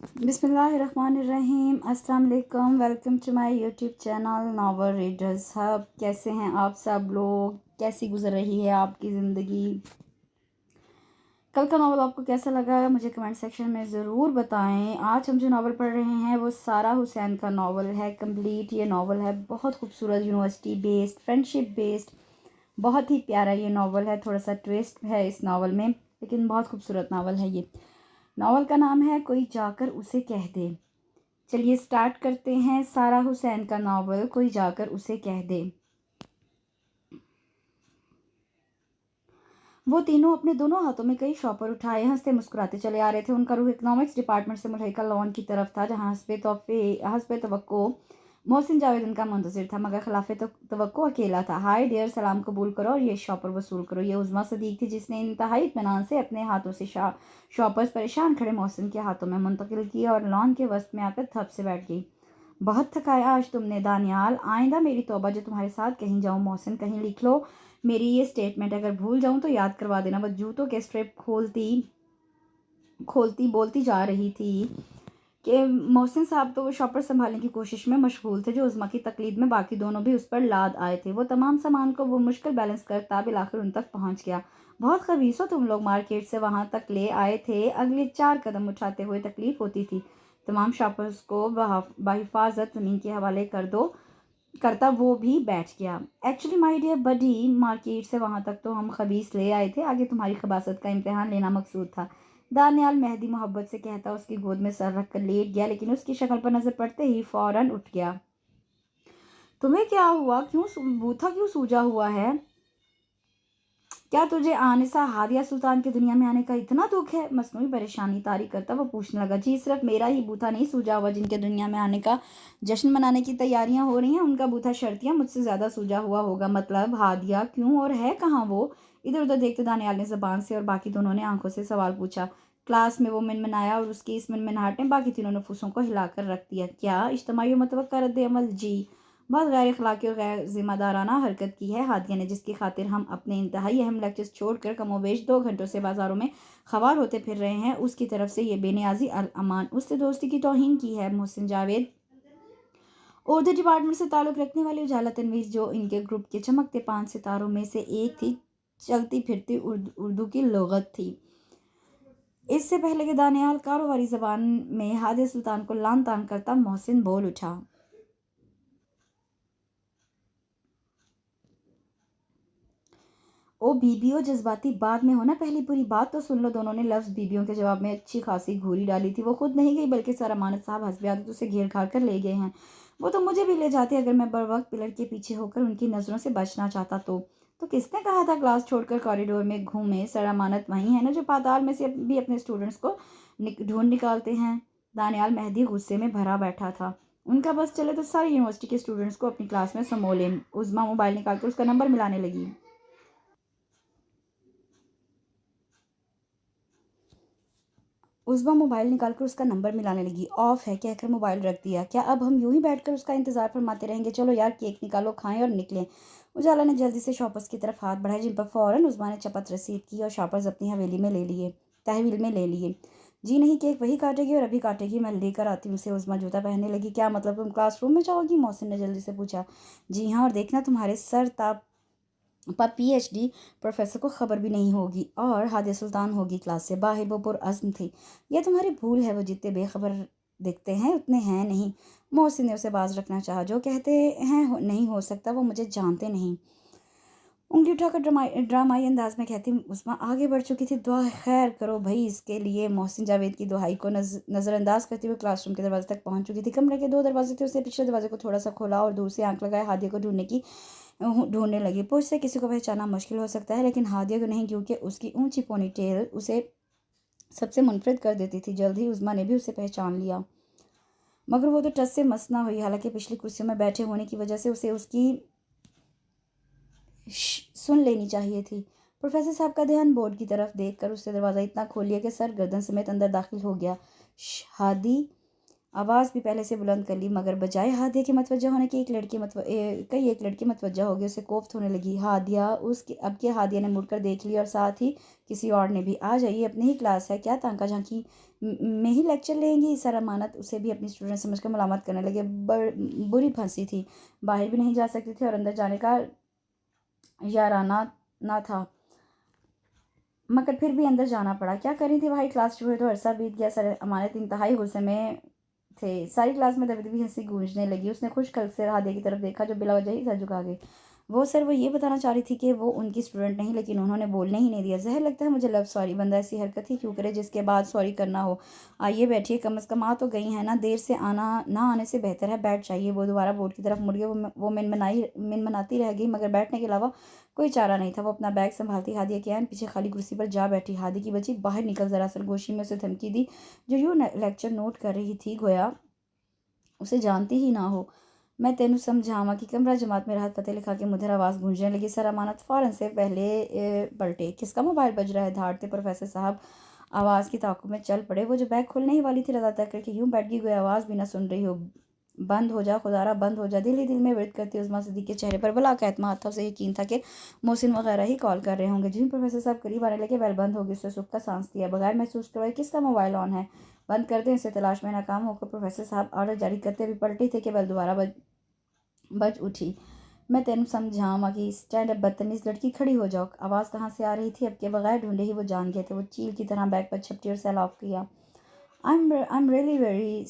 बिस्मिल्लाहिर्रहमानिर्रहीम। अस्सलाम वालेकुम। Welcome to my YouTube channel novel readers hub. कैसे हैं आप सब लोग? कैसी गुजर रही है आपकी ज़िंदगी? कल का नावल आपको कैसा लगा मुझे कमेंट सेक्शन में ज़रूर बताएं। आज हम जो नावल पढ़ रहे हैं वो सारा हुसैन का नावल है। कंप्लीट ये नावल है, बहुत खूबसूरत, यूनिवर्सिटी बेस्ड, फ्रेंडशिप बेस्ड, बहुत ही प्यारा ये नावल है। थोड़ा सा ट्विस्ट है इस नावल में, लेकिन बहुत खूबसूरत नावल है ये। नावल का नाम है कोई जाकर उसे कह दे। चलिए स्टार्ट करते हैं सारा हुसैन का नावल कोई जाकर उसे कह दे। वो तीनों अपने दोनों हाथों में कई शॉपर उठाए हंसते मुस्कुराते चले आ रहे थे। उनका रुख इकोनॉमिक्स डिपार्टमेंट से मुल्हिका लॉन की तरफ था, जहाँ हस्बे तवक्को मोहसिन जावेद उनका मुंतजिर था, मगर खिलाफ तवक्को अकेला था। हाय डियर, सलाम कबूल करो और ये शॉपर वसूल करो। ये उज़मा सदीक थी, जिसने इंतहाई इत्मीनान से अपने हाथों से शॉपर्स परेशान खड़े मोहसिन के हाथों में मुंतकिल किया और लॉन के वस्त में आकर थप से बैठ गई। बहुत थकाया आज तुमने दानियाल, आइंदा मेरी तौबा जो तुम्हारे साथ कहीं जाऊँ। मोहसिन, कहीं लिख लो मेरी ये स्टेटमेंट, अगर भूल जाऊँ तो याद करवा देना। वह जूतों के स्ट्रिप खोलती खोलती बोलती जा रही थी कि मोहसिन साहब तो वो शॉपर संभालने की कोशिश में मशगूल थे, जो उज़मा की तकलीद में बाकी दोनों भी उस पर लाद आए थे। वो तमाम सामान को वो मुश्किल बैलेंस करता बिलाखिर उन तक पहुंच गया। बहुत खबीस हो तुम लोग, मार्केट से वहां तक ले आए थे। अगले 4 कदम उठाते हुए तकलीफ होती थी। तमाम शॉपर्स को बहिफाजत ज़मीन के हवाले कर दो करता वो भी बैठ गया। Actually my dear buddy, market से वहां तक तो हम खबीस ले आए थे, आगे तुम्हारी खबासत का इम्तिहान लेना मकसूद था। दानियाल मेहदी मोहब्बत से कहता उसकी गोद में सर रख कर लेट गया, लेकिन उसकी शक्ल पर नजर पड़ते ही फौरन उठ गया। तुम्हें क्या हुआ? बूथा क्यों सूजा हुआ है? क्या तुझे आनिसा हादिया सुल्तान की दुनिया में आने का इतना दुख है? मसनूई परेशानी तारी करता वो पूछने लगा। जी, सिर्फ मेरा ही बूथा नहीं सूजा हुआ, जिनके दुनिया में आने का जश्न मनाने की तैयारियां हो रही हैं उनका बूथा शर्तियां मुझसे ज्यादा सूजा हुआ होगा। मतलब हादिया क्यों, और है कहाँ वो? इधर उधर देखते दानियाल ने जबान से और बाकी दोनों ने आंखों से सवाल पूछा। क्लास में वो मिनमिनाया और उसकी इस मिनमिनाहट ने बाकी तीनों नफूसों को हिलाकर रख दिया। क्या इज्तिमाई मुतवक्का रद्द अमल? जी, बहुत गैर अखलाकी और गैर जिम्मेदाराना हरकत की है हादिया ने, जिसकी खातिर हम अपने इंतहाई अहम लेक्चर्स छोड़कर कमोबेश 2 घंटों से बाजारों में खवार होते फिर रहे हैं। उसकी तरफ से ये बेनियाजी अल अमान, उससे दोस्ती की तौहीन की है। मोहसिन जावेद उर्दू डिपार्टमेंट से ताल्लुक़ रखने वाली उजाला तनवीज़, जो इनके ग्रुप के चमकते 5 सितारों में से एक थी, चलती फिरती उर्दू की लुग़त थी। इससे पहले कि दानियाल कारोबारी जबान में हादिया सुल्तान को लान तान करता, मोहसिन बोल उठा। ओ बीबियों, जज्बाती बाद में हो ना, पहली पूरी बात तो सुन लो। दोनों ने लफ्ज़ बीबियों के जवाब में अच्छी खासी घूरी डाली थी। वो खुद नहीं गई, बल्कि सर अमानत साहब हस्बे आदत उसे घेर घार कर ले गए हैं। वो तो मुझे भी ले जाते अगर मैं बर वक्त पिलर के पीछे होकर उनकी नज़रों से बचना चाहता तो किसने कहा था क्लास छोड़कर कॉरिडोर में घूमे? सर अमानत वही है ना जो पाताल में से भी अपने स्टूडेंट्स को ढूंढ निकालते हैं। दानियाल मेहदी गुस्से में भरा बैठा था। उनका बस चले तो सारी यूनिवर्सिटी के स्टूडेंट्स को अपनी क्लास में समो लें। उज़मा मोबाइल निकाल कर उसका नंबर मिलाने लगी। उज़्मा मोबाइल निकालकर उसका नंबर मिलाने लगी। ऑफ है कहकर मोबाइल रख दिया। क्या अब हम यूं ही बैठकर उसका इंतजार फरमाते रहेंगे? चलो यार, केक निकालो, खाएं और निकलें। उजाला ने जल्दी से शॉपर्स की तरफ हाथ बढ़ाए, जिन पर फौरन उज़्मा ने चपत रसीद की और शॉपर्स अपनी हवेली में ले लिए तहवील में ले लिए। जी नहीं, केक वही काटेगी और अभी काटेगी, मैं लेकर आती हूँ उसे। उज़्मा जूता पहनने लगी। क्या मतलब, तुम क्लासरूम में जाओगी? मोहसिन ने जल्दी से पूछा। जी हाँ, और देखना तुम्हारे सर ताप पर पीएचडी प्रोफेसर को खबर भी नहीं होगी और हादिया सुल्तान होगी क्लास से बाहर। वो पुरअज़्म थी। यह तुम्हारी भूल है, वो जितने बेखबर दिखते हैं उतने हैं नहीं। मोहसिन ने उसे बाज रखना चाहा। जो कहते हैं नहीं हो सकता, वो मुझे जानते नहीं। उंगली उठाकर ड्रामाई अंदाज में कहती उस्मा आगे बढ़ चुकी थी। दुआ खैर करो भाई इसके लिए। मोहसिन जावेद की दुहाई को नज़रअंदाज करते हुए क्लासरूम के दरवाजे तक पहुंच चुकी थी। कमरे के 2 दरवाजे थे, उसने पिछले दरवाजे को थोड़ा सा खोला और दूर से आंख लगाए हादिया को ढूंढने लगी। पुश से किसी को पहचाना मुश्किल हो सकता है, लेकिन हादिया को नहीं, क्योंकि उसकी ऊंची पोनी टेल उसे सबसे मुनफरिद कर देती थी। जल्द ही उज़्मा ने भी उसे पहचान लिया, मगर वो तो टस से मस ना हुई। हालांकि पिछली कुर्सियों में बैठे होने की वजह से उसे उसकी सुन लेनी चाहिए थी। प्रोफेसर साहब का ध्यान बोर्ड की तरफ देखकर उससे दरवाज़ा इतना खोल लिया कि सर गर्दन समेत अंदर दाखिल हो गया। हादी आवाज़ भी पहले से बुलंद कर ली, मगर बजाय हादिया के मतवज्जा होने के एक लड़की मतवज्जा हो गई। उसे कोफ्त होने लगी। हादिया उसके अब के हादिया ने मुड़कर देख लिया और साथ ही किसी और ने भी। आ जाइए, अपनी ही क्लास है, क्या तांका झांकी में ही लेक्चर लेंगी। सर अमानत उसे भी अपनी स्टूडेंट समझकर मुलामत करने लगे। बुरी फंसी थी, बाहर भी नहीं जा सकती थी और अंदर जाने का याराना ना था, मगर फिर भी अंदर जाना पड़ा। क्या करी थी भाई, क्लास शुरू हुई तो अरसा बीत गया। सर अमानत इंतहाई गुस्से में थे। सारी क्लास में दबी दबी हंसी गूंजने लगी। उसने खुश कल से हादिया की तरफ देखा जो बिला वजह ही सर झुका गई। वो ये बताना चाह रही थी कि वो उनकी स्टूडेंट नहीं, लेकिन उन्होंने बोलने ही नहीं दिया। जहर लगता है मुझे लव सॉरी, बंदा ऐसी हरकत ही क्यों करे जिसके बाद सॉरी करना हो। आइए बैठिए, कम अज़ कम आ तो गई है ना, देर से आना ना आने से बेहतर है बैठ जाइए। वो दोबारा बोर्ड की तरफ मुड़ गई। वो मिनमनाती रह गई, मगर बैठने के अलावा कोई चारा नहीं था। वो अपना बैग संभालती हादिया के आन पीछे खाली कुर्सी पर जा बैठी। हादी की बच्ची बाहर निकल, जरा सरगोशी में उसे धमकी दी जो यूँ लेक्चर नोट कर रही थी गोया उसे जानती ही ना हो। मैं तेनू समझावा कि कमरा जमात में राहत फतेह लिखा के मुधर आवाज़ गूंजने लगी। सर अमानत फ़ौरन से पहले पलटे। किसका मोबाइल बज रहा है, धाड़ते प्रोफेसर साहब आवाज़ की ताक़ुब में चल पड़े। वो जो बैग खोलने ही वाली थी लगातार करके यूँ बैठ गई कोई आवाज़ भी ना सुन रही हो। बंद हो जा खुदारा, बंद हो जा। दिल ही दिल में विर्द करती उज़मा सिद्दीक़ के चेहरे पर बला का एतमाद था। उसे यकीन था कि मोहसिन वगैरह ही कॉल कर रहे होंगे। जिन प्रोफेसर साहब करीब आने लगे, बेल बंद हो गई। उसने सुख का सांस लिया, बगैर महसूस करवाए किसका मोबाइल ऑन है, बंद कर दें। इसे तलाश में नाकाम होकर प्रोफेसर साहब ऑर्डर जारी करते हुए पलटी थे कि बेल दोबारा बज उठी। मैं तेन समझावा कि स्टैंड अप, बदतमीज़ लड़की, खड़ी हो जाओ। आवाज़ कहाँ से आ रही थी अब के बगैर ढूंढे ही वो जान गए थे। वो चील की तरह बैग पर झपटी और सैल ऑफ किया। आई एम रियली वेरी,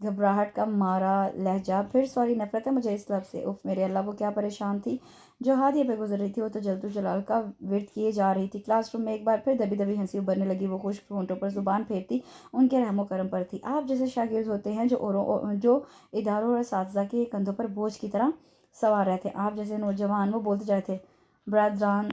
घबराहट का मारा लहजा। फिर सॉरी, नफरत है मुझे इस लफ्ज़ से। उफ मेरे अल्लाह, वो क्या परेशान थी जो हादिया पे गुजर रही थी। वो तो जलतु जलाल का विरद किए जा रही थी। क्लासरूम में एक बार फिर दबी दबी हंसी उभरने लगी। वो खुश्क होंठों पर जुबान फेरती उनके रहमो करम पर थी। आप जैसे शागिर्द होते हैं जो इदारों और असातिज़ा के कंधों पर बोझ की तरह सवार रहते हैं। आप जैसे नौजवान, वो बोलते जाते थे, बरदरान,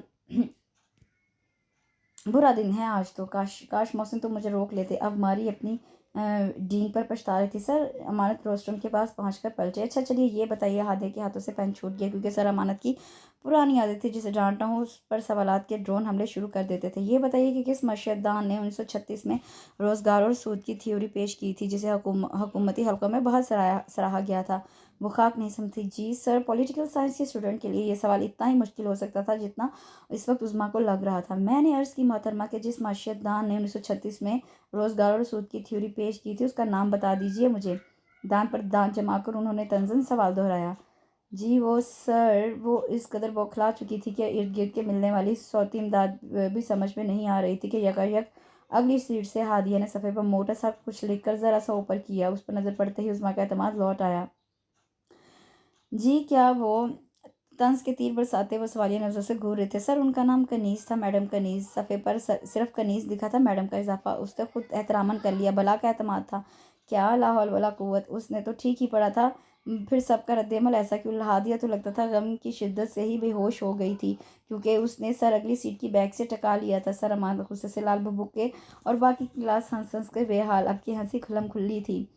बुरा दिन है आज तो। काश काश मौसम तो मुझे रोक लेते। अब मारी अपनी डींग पर पछता रही थी। सर अमानत रोस्टरूम के पास पहुंचकर पलटे। अच्छा चलिए ये बताइए। हादिया के हाथों से पेन छूट गया, क्योंकि सर अमानत की पुरानी आदत थी, जिसे जानता हूँ, उस पर सवालात के ड्रोन हमले शुरू कर देते थे। ये बताइए कि किस मशयतदान ने 1936 में रोज़गार और सूद की थ्योरी पेश की थी, जिसे हुकूमती हल्कों में बहुत सराहा गया था। वो खाक नहीं समझी। जी सर, पॉलिटिकल साइंस के स्टूडेंट के लिए ये सवाल इतना ही मुश्किल हो सकता था जितना इस वक्त उज़्मा को लग रहा था। मैंने अर्ज़ की मोहतरमा के जिस माशियतदान ने 1936 में रोज़गार और सूद की थ्योरी पेश की थी, उसका नाम बता दीजिए मुझे। दांत पर दांत जमा कर उन्होंने तंज़न सवाल दोहराया। जी वो सर, वो इस कदर बौखला चुकी थी कि इर्द गिर्द के मिलने वाली सौती इमदाद भी समझ में नहीं आ रही थी कि यकायक अगली सीट से हादिया ने सफ़े पर मोटा सा कुछ लिखकर ज़रा सा ऊपर किया। उस पर नज़र पड़ते ही उज़्मा का एतमाद लौट आया। जी क्या वो तंज के तीर बरसाते वो सवालिया नज़रों से घूर रहे थे। सर उनका नाम कनीज़ था, मैडम कनीज़। सफ़े पर सिर्फ कनीज़ लिखा था, मैडम का इजाफा उसने खुद एहतरामन कर लिया। भला का एतमाद था क्या, ला हौल वला कुव्वत। उसने तो ठीक ही पढ़ा था। फिर सबका रद्देमल ऐसा क्यों। हादिया तो लगता था गम की शिद्दत से ही बेहोश हो गई थी, क्योंकि उसने सर अगली सीट की बैग से टका लिया था। सर अमान गुस्से से लाल भभूके और बाकी क्लास हंस हंस के बेहाल। अब की हंसी खुल्लम खुल्ली थी।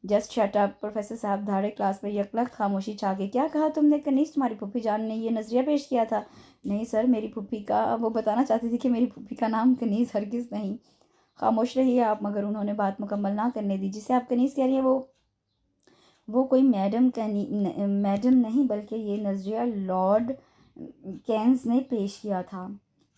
जस्ट शट अप, प्रोफेसर साहब धाड़े। क्लास में यकलख्त खामोशी छा गई। क्या कहा तुमने कनीज, तुम्हारी फूफी जान ने ये नज़रिया पेश किया था। नहीं सर, मेरी फूफी का, वो बताना चाहती थी कि मेरी फूफी का नाम कनीज़ हरगिज़ नहीं। खामोश रहिए आप। मगर उन्होंने बात मुकम्मल ना करने दी। जिसे आप कनीज़ कह रही हैं वो कोई मैडम नहीं, बल्कि ये नज़रिया लॉर्ड केन्स ने पेश किया था।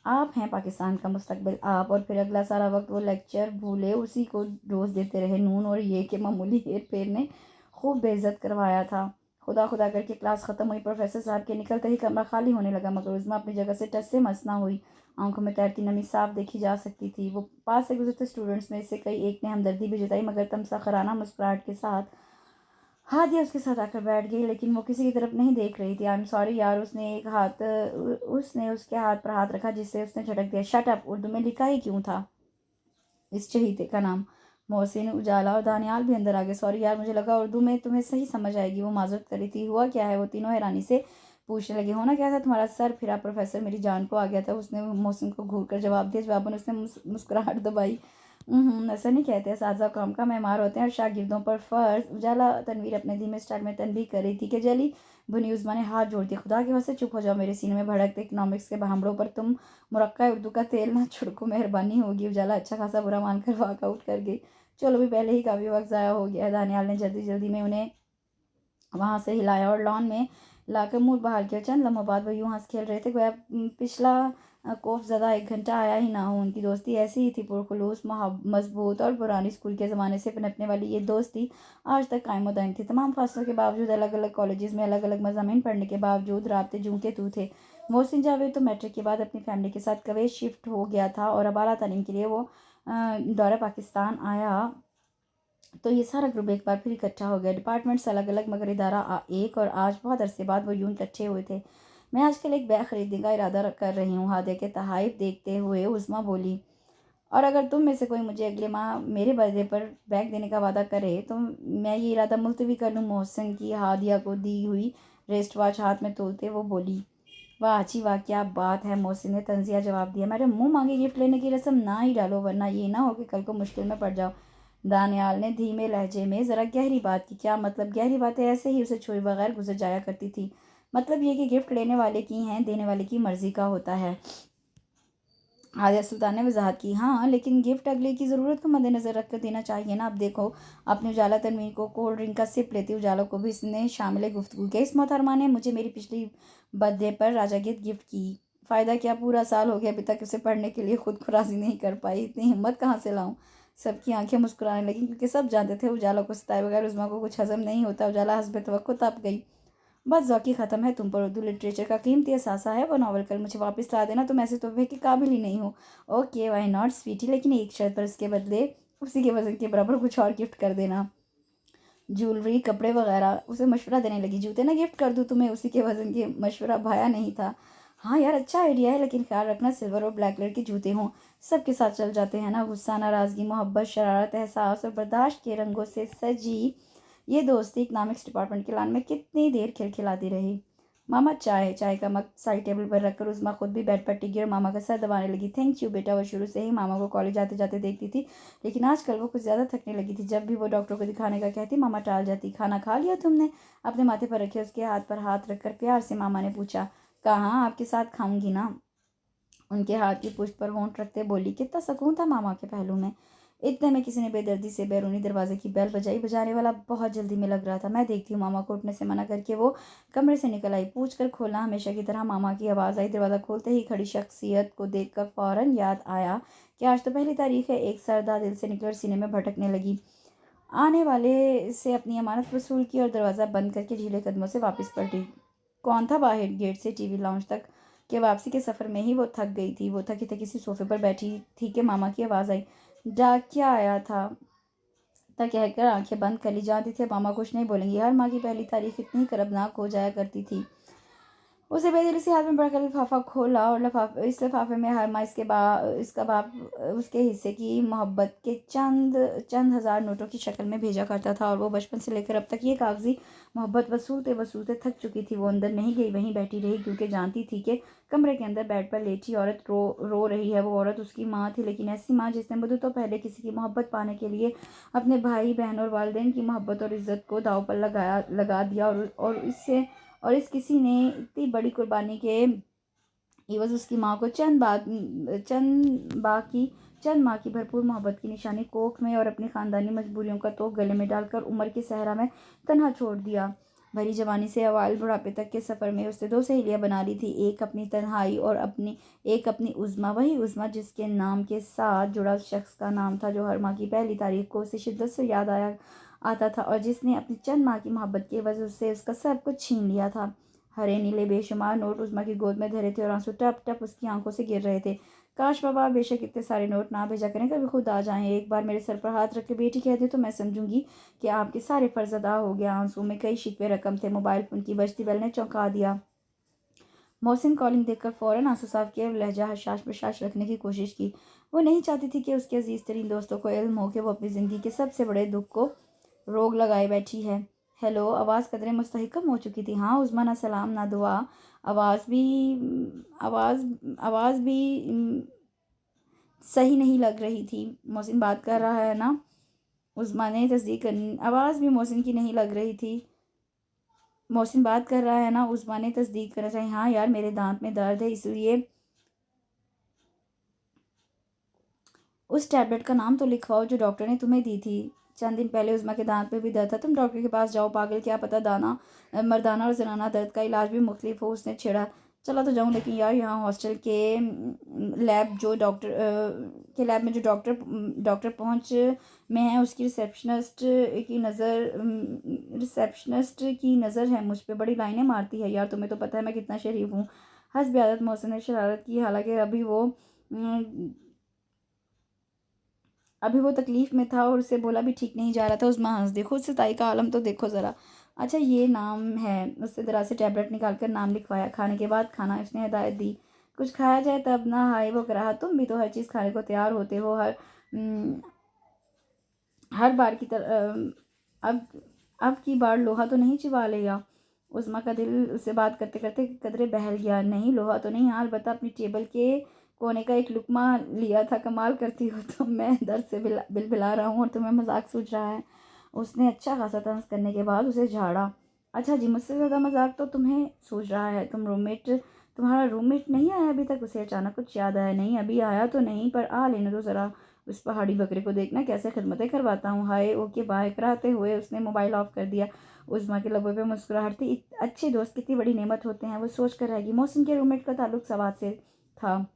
आप हैं पाकिस्तान का मुस्तकबिल, आप। और फिर अगला सारा वक्त वो लेक्चर भूले उसी को डोज देते रहे। नून और ये कि मामूली हेर फेर ने खूब बेइज्जत करवाया था। खुदा खुदा करके क्लास ख़त्म हुई। प्रोफेसर साहब के निकलते ही कमरा खाली होने लगा, मगर उज़्मा अपनी जगह से टस से मस ना हुई। आंखों में तैरती नमी साफ देखी जा सकती थी। वो पास से गुजरते स्टूडेंट्स में से कई एक ने हमदर्दी भी जताई, मगर तमसाखराना मुस्कुराहट के साथ हादिया उसके साथ आकर बैठ गई। लेकिन वो किसी की तरफ नहीं देख रही थी। आई एम सॉरी यार, उसने उसके हाथ पर हाथ रखा, जिससे उसने झटक दिया। शट अप, उर्दू में लिखा ही क्यों था इस चहीते का नाम। मोहसिन, उजाला और दानियाल भी अंदर आ गए। सॉरी यार, मुझे लगा उर्दू में तुम्हें सही समझ आएगी। वो माजरत करी थी। हुआ क्या है, वो तीनों हैरानी से पूछने लगे। होना क्या था, तुम्हारा सर फिरा प्रोफेसर, मेरी जान को आ गया था। उसने मोहसिन को घूर कर जवाब दिया। जवाबन उसने मुस्कुराहट दबाई। ऐसा नहीं कहते, असातिज़ा काम का मेहमान होते हैं और शागिर्दों पर फ़र्ज़। उजाला तनवीर अपने धीमे स्टाइल में तनबीह कर रही थी कि जली भुनी उज़्मा ने हाथ जोड़ दिए। खुदा के वास्ते चुप हो जाओ, मेरे सीने में भड़कते इकनॉमिक्स के भांभड़ों पर तुम मुरक्का उर्दू का तेल ना छिड़को, मेहरबानी होगी। उजाला अच्छा खासा बुरा मानकर वॉकआउट कर गई। चलो भी पहले ही काफ़ी वक्त ज़ाया हो गया। दानियाल ने जल्दी जल्दी में उन्हें वहाँ से हिलाया और लॉन में लाकर मूड बहाल किया। चंद लम्हों बाद वो यूं हंस खेल रहे थे गोया पिछला खौफ ज़दा 1 घंटा आया ही ना हो। उनकी दोस्ती ऐसी ही थी, पुरखुलूस, मजबूत और पुरानी स्कूल के ज़माने से पनपने वाली ये दोस्ती आज तक कायम दायम थी। तमाम फासलों के बावजूद, अलग अलग कॉलेजेस में अलग अलग मज़ामीन पढ़ने के बावजूद राब्ते जूं के तू थे। मोहसिन जावेद तो मैट्रिक के बाद अपनी फैमिली के साथ कवैत शिफ्ट हो गया था और अब आला तालीम के लिए वो दौरा पाकिस्तान आया। तो ये सारा ग्रुप एक बार फिर इकट्ठा हो गया। डिपार्टमेंट्स अलग अलग मगर इदारा एक, और आज बहुत अरसे बाद वो यूं इकट्ठे हुए थे। मैं आजकल एक बैग खरीदने का इरादा कर रही हूँ, हादे के तहाइफ देखते हुए उज़्मा बोली। और अगर तुम में से कोई मुझे अगले माह मेरे बर्थडे पर बैग देने का वादा करे तो मैं ये इरादा मुलतवी कर लूँ। मोहसिन की हादिया को दी हुई रेस्ट वॉच हाथ में तोलते वो बोली। वाह अच्छी, वाह क्या बात है, मोहसिन ने तंजिया जवाब दिया। मैडम, मुंह मांगे गिफ्ट लेने की रस्म ना ही डालो, वरना ये ना हो कि कल को मुश्किल में पड़ जाओ। दानियाल ने धीमे लहजे में ज़रा गहरी बात की। क्या मतलब? गहरी बातें ऐसे ही उसे छुए बगैर गुजर जाया करती थी। मतलब ये कि गिफ्ट लेने वाले की हैं, देने वाले की मर्जी का होता है। हादिया सुल्तान ने वजाहत की। हाँ, लेकिन गिफ्ट अगले की ज़रूरत को मद्देनज़र रख कर देना चाहिए ना। अब देखो, अपने उजाला तनवीर को कोल्ड ड्रिंक का सिप लेती उजाला को भी इसने शामिल गुफ्तगू किया। इस मोहतरमा ने मुझे मेरी पिछली बर्थडे पर राजा गीत गिफ्ट की। फ़ायदा क्या, पूरा साल हो गया अभी तक उसे पढ़ने के लिए खुद को राज़ी नहीं कर पाई। इतनी हिम्मत कहाँ से लाऊं? सबकी आंखें मुस्कुराने लगी क्योंकि सब जानते थे उजाला को सताए बगैर उज़्मा को कुछ हजम नहीं होता। उजाला हस्बे तवक्को तप गई। बस ज़ौक़ी ख़त्म है तुम पर। उर्दू लिटरेचर का कीमती असासा है वो नॉवल, कल मुझे वापस ला देना। तुम ऐसे तोहफे के काबिल ही नहीं हो। ओके, वाई नॉट स्वीटी, लेकिन एक शर्त पर, इसके बदले उसी के वज़न के बराबर कुछ और गिफ्ट कर देना। ज्वेलरी, कपड़े वगैरह। उसे मशवरा देने लगी। जूते ना गिफ्ट कर दूँ तुम्हें उसी के वज़न के? मशवरा भाया नहीं था। हाँ यार, अच्छा आइडिया है, लेकिन ख्याल रखना सिल्वर और ब्लैक कलर के जूते हों। सबके साथ चल जाते हैं ना। गुस्सा, नाराज़गी, मोहब्बत, शरारत, एहसास और बर्दाश्त के रंगों से सजी ये दोस्ती इकनॉमिक्स डिपार्टमेंट के लान में कितनी देर खिलखिलाती रही। मामा, चाय। चाय का मग साइड टेबल पर रखकर उज़्मा खुद भी बेड पर टिकी और मामा का सर दबाने लगी। थैंक यू बेटा। वो शुरू से ही मामा को कॉलेज आते जाते देखती थी, लेकिन आजकल वो कुछ ज़्यादा थकने लगी थी। जब भी वो डॉक्टर को दिखाने का कहती, मामा टाल जाती। खाना खा लिया तुमने? अपने माथे पर रखे उसके हाथ पर हाथ रखकर प्यार से मामा ने पूछा। कहाँ, आपके साथ खाऊंगी ना। उनके हाथ की पुष्ट पर होंठ रखते बोली। कितना सुकून था मामा के पहलू में। इतने में किसी ने बेदर्दी से बैरूनी दरवाजे की बेल बजाई। बजाने वाला बहुत जल्दी में लग रहा था। मैं देखती हूँ। मामा को उठने से मना करके वो कमरे से निकल आई। पूछ कर खोलना, हमेशा की तरह मामा की आवाज़ आई। दरवाज़ा खोलते ही खड़ी शख्सियत को देखकर फ़ौरन याद आया कि आज तो पहली तारीख है। एक सरदा दिल से निकल सीने में भटकने लगी। आने वाले से अपनी अमानत वसूल की और दरवाज़ा बंद करके ढीले कदमों से वापस पलटी। कौन था बाहर? गेट से टीवी लाउंज तक के वापसी के सफ़र में ही वो थक गई थी। वो थकी थकी सी सोफे पर बैठी थी कि मामा की आवाज़ आई। डाकिया आया था तक कहकर आंखें बंद कर ली। जानती थी मामा कुछ नहीं बोलेंगी। हर माँ की पहली तारीख इतनी करबनाक हो जाया करती थी। उसे बेदिली से हाथ में पकड़कर लिफाफा खोला और लिफाफे में हर माह इसका बाप उसके हिस्से की मोहब्बत के चंद चंद हज़ार नोटों की शक्ल में भेजा करता था। और वो बचपन से लेकर अब तक ये कागजी मोहब्बत वसूलते वसूलते थक चुकी थी। वो अंदर नहीं गई, वहीं बैठी रही, क्योंकि जानती थी कि कमरे के अंदर बेड पर लेटी औरत रो रही है। वो औरत उसकी माँ थी, लेकिन ऐसी माँ जिसने मुद्दतों पहले किसी की मोहब्बत पाने के लिए अपने भाई बहन और वालिदैन की मोहब्बत और इज़्ज़त को दांव पर लगा दिया। और इस किसी ने इतनी बड़ी कुर्बानी के एवज उसकी माँ को चंद माँ की भरपूर मोहब्बत की निशानी कोख में और अपनी ख़ानदानी मजबूरियों का तोप गले में डालकर उम्र के सहरा में तन्हा छोड़ दिया। भरी जवानी से अवाल बुढ़ापे तक के सफ़र में उसने 2 सहेलियाँ बना ली थी। एक अपनी तन्हाई और एक अपनी उज़्मा। वही उज़्मा जिसके नाम के साथ जुड़ा शख्स का नाम था, जो हर माह की पहली तारीख को उसे शिद्दत से याद आता था और जिसने अपनी चंद माह की मोहब्बत की वजह से उसका सब कुछ छीन लिया था। हरे नीले बेशुमार नोट उज़्मा की गोद में धरे थे और आंसू टप टप उसकी आंखों से गिर रहे थे। काश बाबा बेशक इतने सारे नोट ना भेजा करें, कभी खुद आ जाएं। एक बार मेरे सर पर हाथ रख के बेटी कह दे तो मैं समझूंगी कि आपके सारे फ़र्ज अदा हो गया। आंसू में कई शिकवे रकम थे। मोबाइल फ़ोन की बजती बेल ने चौंका दिया। मोहसिन कॉलिंग देखकर फ़ौरन आंसू साफ किए और लहजा हशाश बशाश रखने की कोशिश की। वो नहीं चाहती थी कि उसके अजीज़ तरीन दोस्तों को इल्म हो कि वो अपनी ज़िंदगी के सबसे बड़े दुख को रोग लगाए बैठी है। हेलो, आवाज़ कदरे मुस्तहकम हो चुकी थी। हाँ उज़्मा, ना सलाम ना दुआ। आवाज़ आवाज़ भी सही नहीं लग रही थी। मोहसिन बात कर रहा है ना? उज़्मा ने तस्दीक करनी। आवाज़ भी मोहसिन की नहीं लग रही थी। मोहसिन बात कर रहा है ना? उस्मा ने तस्दीक करना चाहिए। हाँ यार, मेरे दांत में दर्द है, इसलिए उस टैबलेट का नाम तो लिखवाओ जो डॉक्टर ने तुम्हें दी थी। चंद दिन पहले उस्मा के दांत में भी दर्द था। तुम डॉक्टर के पास जाओ पागल, क्या पता मर्दाना और जनाना दर्द का इलाज भी मुख्तलिफ हो। उसने छेड़ा। चला तो जाऊँ, लेकिन यार यहाँ हॉस्टल के लैब जो डॉक्टर के लैब में जो डॉक्टर पहुँच में है, उसकी रिसेप्शनिस्ट की नज़र है मुझ पे, बड़ी लाइनें मारती है। यार तुम्हें तो पता है मैं कितना शरीफ हूँ। हस्ब आदत मोहसिन ने शरारत की, हालांकि अभी वो तकलीफ़ में था और उसे बोला भी ठीक नहीं जा रहा था। उस्मा हंस दी। खुद से ताई का आलम तो देखो ज़रा। अच्छा ये नाम है। उससे दराज से टैबलेट निकाल कर नाम लिखवाया। खाने के बाद खाना, उसने हिदायत दी। कुछ खाया जाए तब ना। हाय वो कराहा, तुम भी तो हर चीज़ खाने को तैयार होते हो। हर बार की तरह अब की बार लोहा तो नहीं चिबा लिया? उस्मा का दिल उससे बात करते करते कदरे बहल गया। नहीं, लोहा तो नहीं। हाँ अलबत्ता अपनी टेबल के कोने का एक लुकमा लिया था। कमाल करती हो तुम। मैं दर्द से बिलबिला रहा हूँ और तुम्हें मजाक सूझ रहा है। उसने अच्छा खासा तंज करने के बाद उसे झाड़ा। अच्छा जी, मुझसे ज़्यादा मजाक तो तुम्हें सूझ रहा है। तुम्हारा रूममेट नहीं आया अभी तक? उसे अचानक कुछ याद आया। नहीं अभी आया तो नहीं, पर आ लेने दो ज़रा। उस पहाड़ी बकरे को देखना कैसे खिदमतें करवाता हूँ। हाय ओके बाय कराते हुए उसने मोबाइल ऑफ कर दिया। उस्मा के लबों पे मुस्कुराहट थी। अच्छे दोस्त कितनी बड़ी नेमत होते हैं, वो सोच कर रहेगी। मोहसिन के रूममेट का ताल्लुक सवाद से था।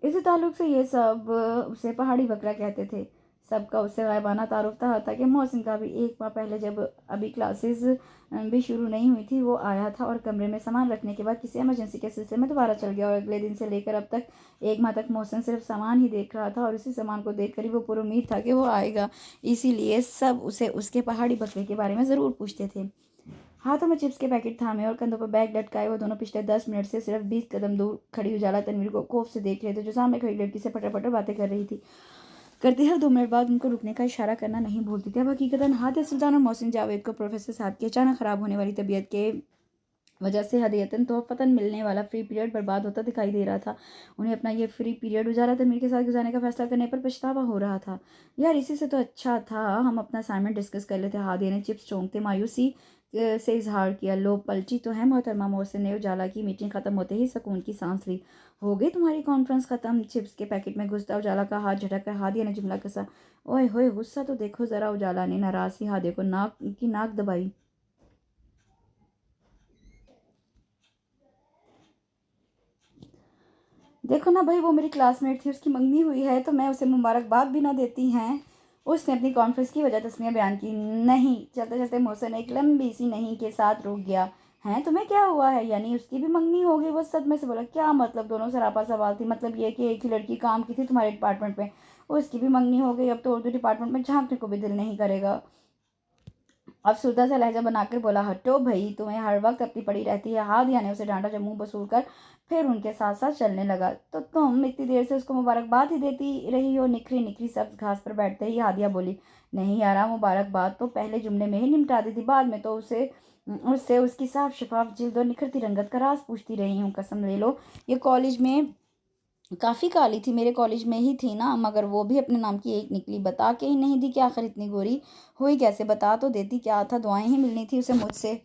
इसी ताल्लुक से ये सब उसे पहाड़ी बकरा कहते थे। सबका उससे गायबाना तारुफ था कि मोहसिन का भी एक माह पहले, जब अभी क्लासेस भी शुरू नहीं हुई थी, वो आया था और कमरे में सामान रखने के बाद किसी इमरजेंसी के सिलसिले में दोबारा चल गया। और अगले दिन से लेकर अब तक एक माह तक मोहसिन सिर्फ सामान ही देख रहा था और इसी सामान को देख कर ही वो पुरुम्मीद था कि वो आएगा। इसीलिए सब उसे उसके पहाड़ी बकरे के बारे में ज़रूर पूछते थे। हाथों में चिप्स के पैकेट थामे और कंधों पर बैग लटकाए वो दोनों पिछले 10 मिनट से सिर्फ 20 कदम दूर खड़ी उजाला तनवीर को खौफ से देख रहे थे, जो सामने खड़ी लड़की से पटर पटर बातें कर रही थी। करती हर 2 मिनट बाद उनको रुकने का इशारा करना नहीं भूलती थी। अब हकीकतन हादिया सुल्तान और मोहसिन जावेद को प्रोफेसर साहब की अचानक ख़राब होने वाली तबीयत के वजह से हदियतन तोहफ़तन मिलने वाला फ्री पीरियड बर्बाद होता दिखाई दे रहा था। उन्हें अपना ये फ्री पीरियड उजाला तनवीर के साथ गुजारने का फैसला करने पर पछतावा हो रहा था। यार इसी से तो अच्छा था हम अपना असाइनमेंट डिस्कस कर लेते। हादिया ने चिप्स चौंकते मायूसी से इजहार किया। लो पलटी तो है मोहतरमा। मोहसिन ने उजाला की मीटिंग ख़त्म होते ही सुकून की सांस ली। हो गई तुम्हारी कॉन्फ्रेंस ख़त्म? चिप्स के पैकेट में घुसता उजाला का हाथ झटक कर हादिया ने जुमला कसा। ओए होए, गुस्सा तो देखो ज़रा। उजाला ने नाराज़ सी हादिया को नाक दबाई। देखो ना भाई, वो मेरी क्लासमेट थी, उसकी मंगनी हुई है तो मैं उसे मुबारकबाद भी ना देती हैं? उसने अपनी कॉन्फ्रेंस की वजह तस्मीया बयान की। नहीं, चलते चलते मोहसिन एक लंबी सी नहीं के साथ रुक गया। हैं तुम्हें क्या हुआ है? यानी उसकी भी मंगनी हो गई? वो सदमे से बोला। क्या मतलब? दोनों सरापा सवाल थी। मतलब ये कि एक ही लड़की काम की थी तुम्हारे डिपार्टमेंट में, उसकी भी मंगनी हो गई। अब तो उर्दू डिपार्टमेंट में झांकने को भी दिल नहीं करेगा। अफसुर्दा सा लहजा बनाकर बोला। हटो भई, तुम्हें हर वक्त अपनी पड़ी रहती है। हादिया ने उसे डांटा, जब मुंह बसूल कर फिर उनके साथ साथ चलने लगा। तो तुम इतनी देर से उसको मुबारकबाद ही देती रही हो? निखरी निखरी सब्ज घास पर बैठते ही हादिया बोली। नहीं यारा, मुबारकबाद तो पहले जुमले में ही निपटा दी थी, बाद में तो उससे उसकी साफ शफाफ जिल्द और निखरती रंगत का राज पूछती रही हूँ। कसम ले लो, ये कॉलेज में काफ़ी काली थी, मेरे कॉलेज में ही थी ना, मगर वो भी अपने नाम की एक निकली। बता के ही नहीं दी कि आखिर इतनी गोरी हुई कैसे? बता तो देती, क्या था, दुआएं ही मिलनी थी उसे मुझसे।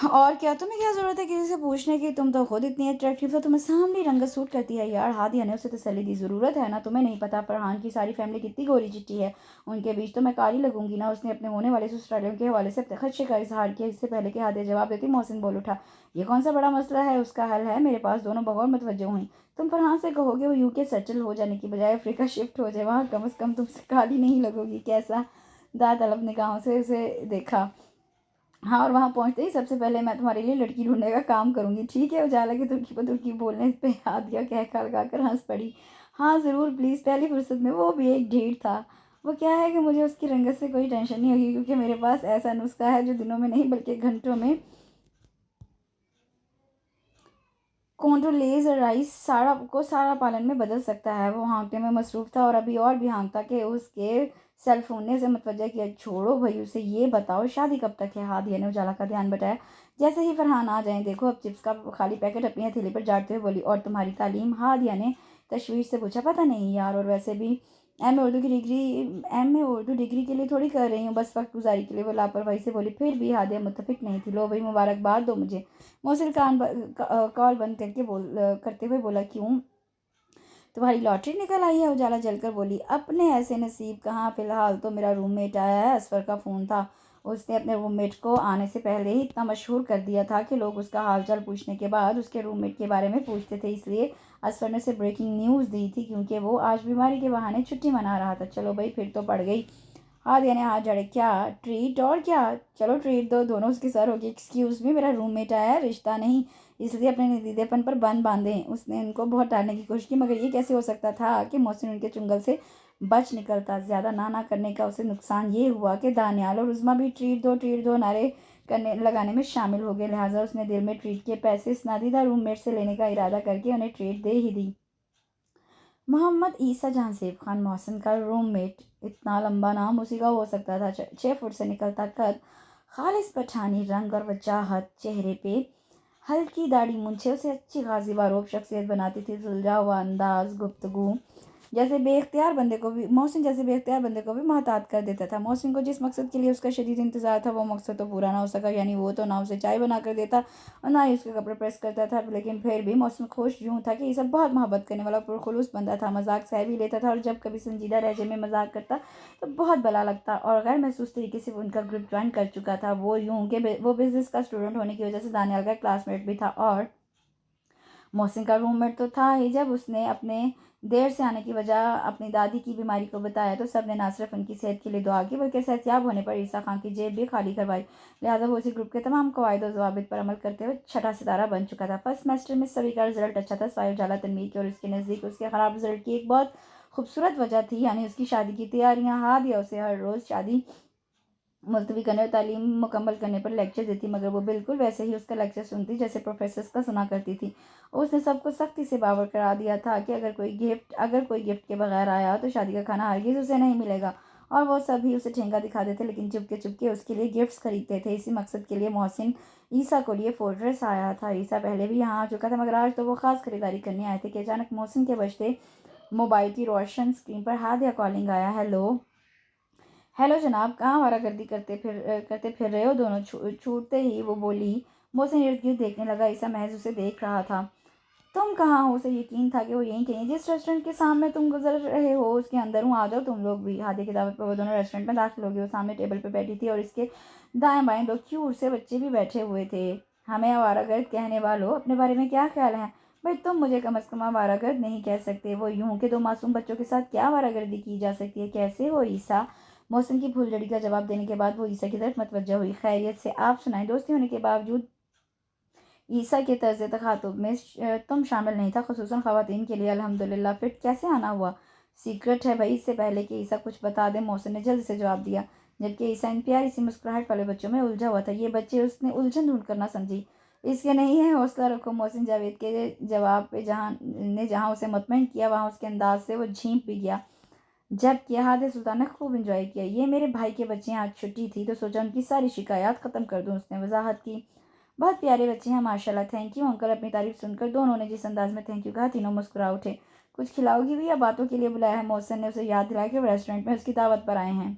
और क्या, तुम्हें क्या ज़रूरत है किसी से पूछने की? तुम तो खुद इतनी अट्रैक्टिव हो, तुम्हें सामने रंगत सूट करती है। यार हादिया ने उसे तसल्ली दी। ज़रूरत है ना? तुम्हें नहीं पता फरहान की सारी फैमिली कितनी गोरी चिट्टी है? उनके बीच तो मैं काली लगूंगी ना? उसने अपने होने वाले ससुरालियों के हवाले से अपने खदशे का इजहार किया। इससे पहले कि हादिया जवाब देती, मोहसिन बोल उठा। ये कौन सा बड़ा मसला है? उसका हल है मेरे पास। दोनों बगौर मुतवज्जो हुई। तुम फरहान से कहोगे वो यूके सेटल हो जाने की बजाय अफ्रीका शिफ्ट हो जाए, वहाँ कम से कम तुमसे काली नहीं लगोगी। कैसा? दांत अलग निगाहों से उसे देखा। हाँ, और वहाँ पहुँचते ही सबसे पहले मैं तुम्हारे लिए लड़की ढूंढने का काम करूँगी। ठीक है? उजाला की तुर्की पर तुर्की बोलने पे हादिया कह खा लगाकर हंस पड़ी। हाँ ज़रूर, प्लीज़, पहली फुर्सत में। वो भी एक ढीठ था। वो क्या है कि मुझे उसकी रंगत से कोई टेंशन नहीं होगी, क्योंकि मेरे पास ऐसा नुस्खा है जो दिनों में नहीं बल्कि घंटों में कॉन्डोलेज़ राइस सारा पालन में बदल सकता है। वो हाँकने में मसरूफ़ था और अभी और भी हाँकता कि उसके सेल फोन ने उसे मुतवज्जा किया। छोड़ो भई उसे, ये बताओ शादी कब तक है? हादिया ने उजाला का ध्यान बटाया। जैसे ही फरहान आ जाएं। देखो, अब चिप्स का खाली पैकेट अपनी हथेली पर झाड़ते हुए बोली। और तुम्हारी तालीम? हादिया ने तशवीश से पूछा। पता नहीं यार, और वैसे भी एम ए उर्दू डिग्री के लिए थोड़ी कर रही हूँ, बस वक्त गुजारी के लिए, वो लापरवाही से बोली। फिर भी हादिया मुत्तफिक नहीं थी। लो भाई मुबारकबाद दो मुझे। मोहसिन कॉल बंद करके करते हुए बोला, क्यों, तुम्हारी लॉटरी निकल आई है? उजाला जलकर बोली, अपने ऐसे नसीब कहाँ, फिलहाल तो मेरा रूममेट आया है, असफर का फ़ोन था। उसने अपने रूममेट को आने से पहले ही इतना मशहूर कर दिया था कि लोग उसका हालचाल पूछने के बाद उसके रूममेट के बारे में पूछते थे। इसलिए असफर ने उसे ब्रेकिंग न्यूज़ दी थी, क्योंकि वो आज बीमारी के बहाने छुट्टी मना रहा था। चलो भाई, फिर तो पड़ गई। हादिया ने हाथ जोड़े, क्या ट्रीट? और क्या, चलो ट्रीट दो। दोनों उसके सर हो गए। एक्सक्यूज़ मी, मेरा रूममेट आया है, रिश्ता नहीं, इसलिए अपने नतीजेपन पर बंद बांधे। उसने उनको बहुत टालने की कोशिश की, मगर ये कैसे हो सकता था कि मोहसिन उनके चुंगल से बच निकलता। ज़्यादा ना करने का उसे नुकसान ये हुआ कि दानियाल और उज़मा भी ट्रीट दो नारे करने लगाने में शामिल हो गए। लिहाजा उसने दिल में ट्रीट के पैसे इस नादीदा रूममेट से लेने का इरादा करके उन्हें ट्रीट दे ही दी। मोहम्मद ईसा जहांसेब खान, मोहसिन का रूममेट। इतना लंबा नाम उसी का हो सकता था। 6 फुट से निकलता कद, खालिस पठानी रंग और वजाहत, चेहरे पे हल्की दाढ़ी मूंछें उसे अच्छी खासी बारोब शख्सियत बनाती थी। सुलझा हुआ अंदाज, गुफ्तगू मोहसिन जैसे बेख्तियार बंदे को भी मोहतात कर देता था। मोहसिन को जिस मकसद के लिए उसका शदीद इंतजार था, वो मकसद तो पूरा ना हो सका। यानी वो तो ना उसे चाय बना कर देता और ना ही उसके कपड़े प्रेस करता था, लेकिन फिर भी मोहसिन खुश यूँ था कि ये सब बहुत मोहब्बत करने वाला पुरखुलूस बंदा था। मजाक सह भी लेता था, और जब कभी संजीदा लहजे में मजाक करता तो बहुत भला लगता, और गैर महसूस तरीके से वो उनका ग्रुप ज्वाइन कर चुका था। वो यूँ कि वो बिजनेस का स्टूडेंट होने की वजह से दानियाल का क्लासमेट भी था, और मोहसिन का रूममेट तो था ही। जब उसने अपने देर से आने की वजह अपनी दादी की बीमारी को बताया, तो सबने ना सिर्फ उनकी सेहत के लिए दुआ की, बल्कि सेहतयाब होने पर ईसा खान की जेब भी खाली करवाई। लिहाजा वो उसी ग्रुप के तमाम कवायद और ज़वाबित पर अमल करते हुए छठा सितारा बन चुका था। फर्स्ट सेमेस्टर में सभी का रिजल्ट अच्छा था, सिवाय उजाला तनवीर के, और उसके नज़दीक उसके ख़राब रिजल्ट की एक बहुत खूबसूरत वजह थी, यानी उसकी शादी की तैयारियां। हादिया उसे हर रोज़ शादी मुलतवी करने और तालीम मुकम्मल करने पर लेक्चर देती, मगर वो बिल्कुल वैसे ही उसका लेक्चर सुनती जैसे प्रोफेसर्स का सुना करती थी। उसने सबको सख्ती से बावर करा दिया था कि अगर कोई गिफ्ट के बगैर आया तो शादी का खाना हरगिज़ उसे नहीं मिलेगा, और वो सभी उसे ठेंगा दिखाते थे, लेकिन चुपके चुपके उसके लिए गिफ्ट्स खरीदते थे। इसी मकसद के लिए मोहसिन ईसा को लिए फोर्ट्रेस आया था। ईसा पहले भी यहाँ आ चुका था, मगर आज तो वो ख़ास खरीदारी करने आए थे कि अचानक मोहसिन के बजते मोबाइल की रोशन स्क्रीन पर हादिया कॉलिंग आया। हेलो, हेलो जनाब, कहाँ आवारागर्दी करते फिर रहे हो? दोनों छूटते ही वो बोली। मोहसिन इर्द गिर्द देखने लगा। ईसा महज उसे देख रहा था। तुम कहाँ हो? उसे यकीन था कि वो यहीं कहीं, जिस रेस्टोरेंट के सामने तुम गुजर रहे हो उसके अंदर हूँ, आ जाओ तुम लोग भी। हादी की दावत पर वो दोनों रेस्टोरेंट में दाखिल हो गए। वो सामने टेबल पर बैठी थी, और इसके दाएं बाएं दो क्यूट से बच्चे भी बैठे हुए थे। हमें आवारागर्द कहने वालों, अपने बारे में क्या ख्याल है? भाई, तुम मुझे कम अज़ कम आवारागर्द नहीं कह सकते। वो यूं कि दो मासूम बच्चों के साथ क्या आवारागर्दी की जा सकती है? कैसे हो ईसा? मोहसिन की फूलझड़ी का जवाब देने के बाद वो ईसा की तरफ मतवज्जा हुई। खैरियत से, आप सुनाएं। दोस्ती होने के बावजूद ईसा के तर्ज तखातुब में तुम शामिल नहीं था, खुसूसन ख़वातीन के लिए। अल्हम्दुलिल्लाह, फिर कैसे आना हुआ? सीक्रेट है भाई। इससे पहले कि ईसा कुछ बता दे, मोहसिन ने जल्द से जवाब दिया, जबकि ईसा इन प्यारी सी मुस्कुराहट वाले बच्चों में उलझा हुआ था। ये बच्चे, उसने उलझन ढूंढ कर ना समझी। इसके नहीं है, हौसला रखो। मोहसिन जावेद के जवाब पे जहाँ उसे मुतमईन किया, वहाँ उसके अंदाज से वो झींप भी गया। जबकि हादिया सुल्तान ने खूब इंजॉय किया। ये मेरे भाई के बच्चे हैं, आज छुट्टी थी तो सोचा उनकी सारी शिकायत ख़त्म कर दूँ। उसने वजाहत की। बहुत प्यारे बच्चे हैं माशाल्लाह। Thank you uncle. अपनी तारीफ सुनकर दोनों ने जिस अंदाज में थैंक यू कहा, तीनों मुस्कुरा उठे। कुछ खिलाओगी भी या बातों के लिए बुलाया है? मोहसिन ने उसे याद दिलाया कि वो रेस्टोरेंट में उसकी दावत पर आए हैं।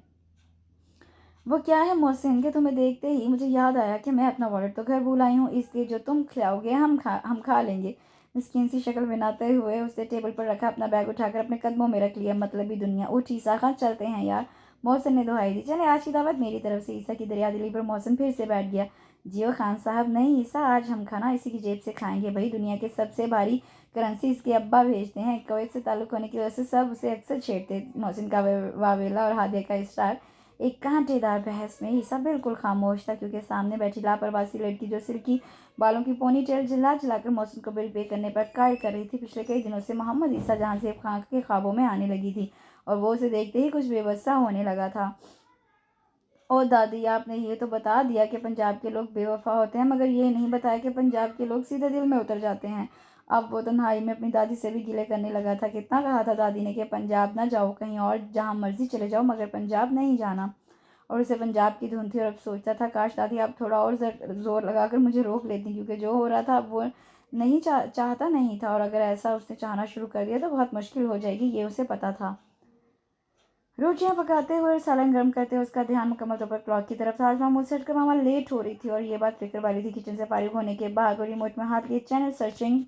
वो क्या है मोहसिन, कि तुम्हें देखते ही मुझे याद आया कि मैं अपना वॉलेट तो घर भूल आई हूँ, इसलिए जो तुम खिलाओगे हम खा लेंगे। मिस्कीन सी शक्ल बनाते हुए उसने टेबल पर रखा अपना बैग उठाकर अपने कदमों में रख लिया। मतलबी दुनिया। उठ ईसा खान, चलते हैं यार। मोहसिन ने दुहाई दी। चले, आज की दावत मेरी तरफ से। ईसा की दरिया दिली पर मोहसिन फिर से बैठ गया। जियो खान साहब, नहीं ईसा, आज हम खाना इसी की जेब से खाएंगे भाई। दुनिया के सबसे भारी करेंसी इसके अब्बा भेजते हैं। कुवैत से ताल्लुक़ होने की वजह से सब उसे अक्सर छेड़ते। मोहसिन का वावेला और हादिया का स्टार एक कांटेदार बहस में ईसा बिल्कुल खामोश था, क्योंकि सामने बैठी लापरवाह सी लड़की जो सिल्की बालों की पोनी टेल जिला जिलाकर मौसम को बिल पे करने पर कायल कर रही थी, पिछले कई दिनों से मोहम्मद ईसा जहांसेब खान के ख्वाबों में आने लगी थी, और वो उसे देखते ही कुछ बेबसा होने लगा था। ओ दादी, आपने ये तो बता दिया कि पंजाब के लोग बेवफा होते हैं, मगर ये नहीं बताया कि पंजाब के लोग सीधे दिल में उतर जाते हैं। अब वो तन्हाई में अपनी दादी से भी गिले करने लगा था। कितना कहा था दादी ने कि पंजाब ना जाओ, कहीं और जहाँ मर्जी चले जाओ, मगर पंजाब नहीं जाना। और उसे पंजाब की धुन थी, और अब सोचता था काश दादी आप थोड़ा और जोर लगाकर मुझे रोक लेती, क्योंकि जो हो रहा था अब वो नहीं चाहता नहीं था, और अगर ऐसा उसने चाहना शुरू कर दिया तो बहुत मुश्किल हो जाएगी, ये उसे पता था। रोटियां पकाते हुए और सालन गर्म करते हुए उसका ध्यान मुकम्मल तौर पर क्लॉक की तरफ था। आज मामूल से हटकर मामा लेट हो रही थी और ये बात फिक्र वाली थी। किचन से फारिग होने के बाद और रिमोट में हाथ लिए चैनल सर्चिंग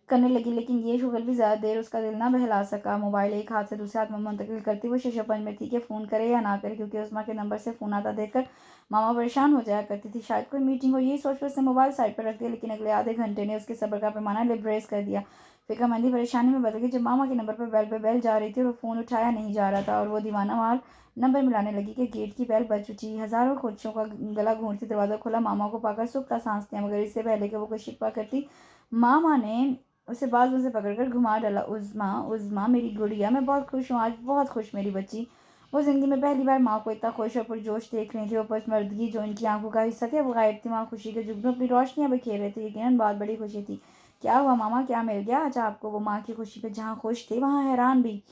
करने लगी, लेकिन ये शुगल भी ज़्यादा देर उसका दिल ना बहला सका। मोबाइल एक हाथ से दूसरे हाथ में मुंतकिल करती हुए शशोपंज में थी कि फ़ोन करे या ना करे, क्योंकि उस्मा के नंबर से फ़ोन आता देखकर मामा परेशान हो जाया करती थी। शायद कोई मीटिंग हो, यही सोचकर उसने मोबाइल साइड पर रख दिया, लेकिन अगले आधे घंटे ने उसके सब्र का पैमाना लिबरेज कर दिया। फिक्रमंदी परेशानी में बदल गई जब मामा के नंबर पर बेल पे बेल जा रही थी और वो फ़ोन उठाया नहीं जा रहा था और वो दीवाना मार नंबर मिलाने लगी कि गेट की बेल बज उठी। हज़ारों कोशिशों का गला घूंटती दरवाज़ा खोला। मामा को पाकर सुख का सांस लिया, मगर इससे पहले कि वो कोई शिकवा करती, मामा ने उसे बाजू से पकड़कर घुमा डाला। उज़्मा, उज़्मा मेरी गुड़िया, मैं बहुत खुश हूँ आज, बहुत खुश मेरी बच्ची। वो ज़िंदगी में पहली बार माँ को इतना खुश और पुरजोश देख रही थी। वो पसमर्दगी जो इनकी आंखों का हिस्सा थी वो गायब थी। माँ खुशी के जुगनू अपनी रोशनियाँ बिखेर रहे थे। यकीनन बहुत बड़ी खुशी थी। क्या हुआ मामा, क्या मिल गया आज आपको? वो माँ की खुशी पे जहाँ खुश थी वहाँ हैरान भी।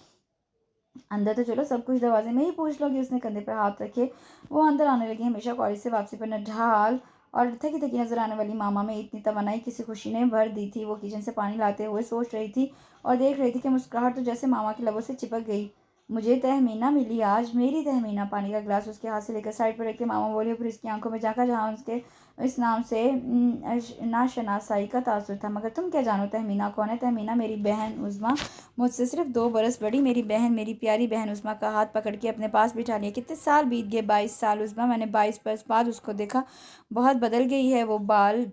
अंदर तो चलो, सब कुछ दरवाजे में ही पूछ लोगी। उसने कंधे पर हाथ रखे वो अंदर आने लगी। हमेशा कॉलेज से वापसी पर नढाल और थकी थकी नजर आने वाली मामा में इतनी तमन्नाई किसी खुशी ने भर दी थी। वो किचन से पानी लाते हुए सोच रही थी और देख रही थी कि मुस्कुराहट तो जैसे मामा के लबों से चिपक गई। मुझे तहमीना मिली आज, मेरी तहमीना। पानी का गिलास उसके हाथ से लेकर साइड पर रख के मामा बोले, फिर उसकी आंखों में झांका जहाँ उसके इस नाम से नाशनासाई का तासुर था। मगर तुम क्या जानो तहमीना कौन है? तहमीना मेरी बहन उज़्मा, मुझसे सिर्फ 2 बरस बड़ी मेरी बहन, मेरी प्यारी बहन। उज़्मा का हाथ पकड़ के अपने पास बिठा लिया। कितने साल बीत गए? 22 साल उज़्मा, मैंने 22 बरस बाद उसको देखा। बहुत बदल गई है वो। बाल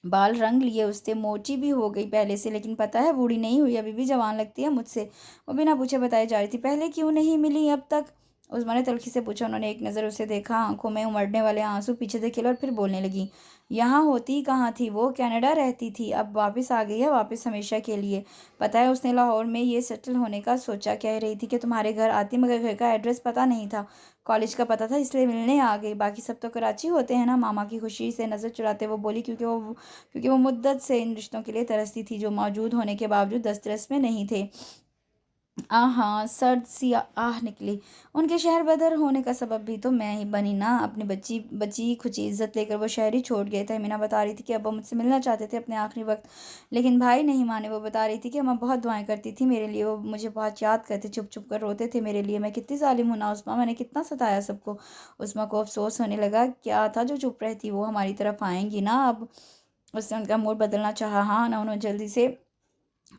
बाल रंग लिए उसने, मोटी भी हो गई पहले से, लेकिन पता है बूढ़ी नहीं हुई, अभी भी जवान लगती है मुझसे। वो बिना पूछे बताई जा रही थी। पहले क्यों नहीं मिली अब तक? उस्मा ने तल्खी से पूछा। उन्होंने एक नज़र उसे देखा, आंखों में उमड़ने वाले आंसू पीछे से खिले और फिर बोलने लगी। यहाँ होती कहाँ थी वो? कनाडा रहती थी, अब वापस आ गई है, वापस हमेशा के लिए। पता है उसने लाहौर में ये सेटल होने का सोचा। कह रही थी कि तुम्हारे घर आती, मगर घर का एड्रेस पता नहीं था, कॉलेज का पता था, इसलिए मिलने आ गई। बाकी सब तो कराची होते हैं ना? मामा की खुशी से नज़र चुराते वो बोली, क्योंकि वो मुद्दत से इन रिश्तों के लिए तरसती थी जो मौजूद होने के बावजूद दस्तरस में नहीं थे। हाँ, सर्द सी आह निकली। उनके शहर बदर होने का सबब भी तो मैं ही बनी ना। अपनी बच्ची बची खुची इज्जत लेकर वो शहर ही छोड़ गए थे। मीना बता रही थी कि अब्बा मुझसे मिलना चाहते थे अपने आखिरी वक्त, लेकिन भाई नहीं माने। वो बता रही थी कि अम्मा बहुत दुआएं करती थी मेरे लिए, वो मुझे बहुत याद करते, चुप चुप कर रोते थे मेरे लिए। मैं कितनी जालिम हूँ ना उस्मा, मैंने कितना सताया सबको। उस्मा को अफसोस होने लगा, क्या था जो चुप रहती? वो हमारी तरफ आएंगी ना अब? उसने उनका मूड बदलना चाहा। हाँ ना, उन्होंने जल्दी से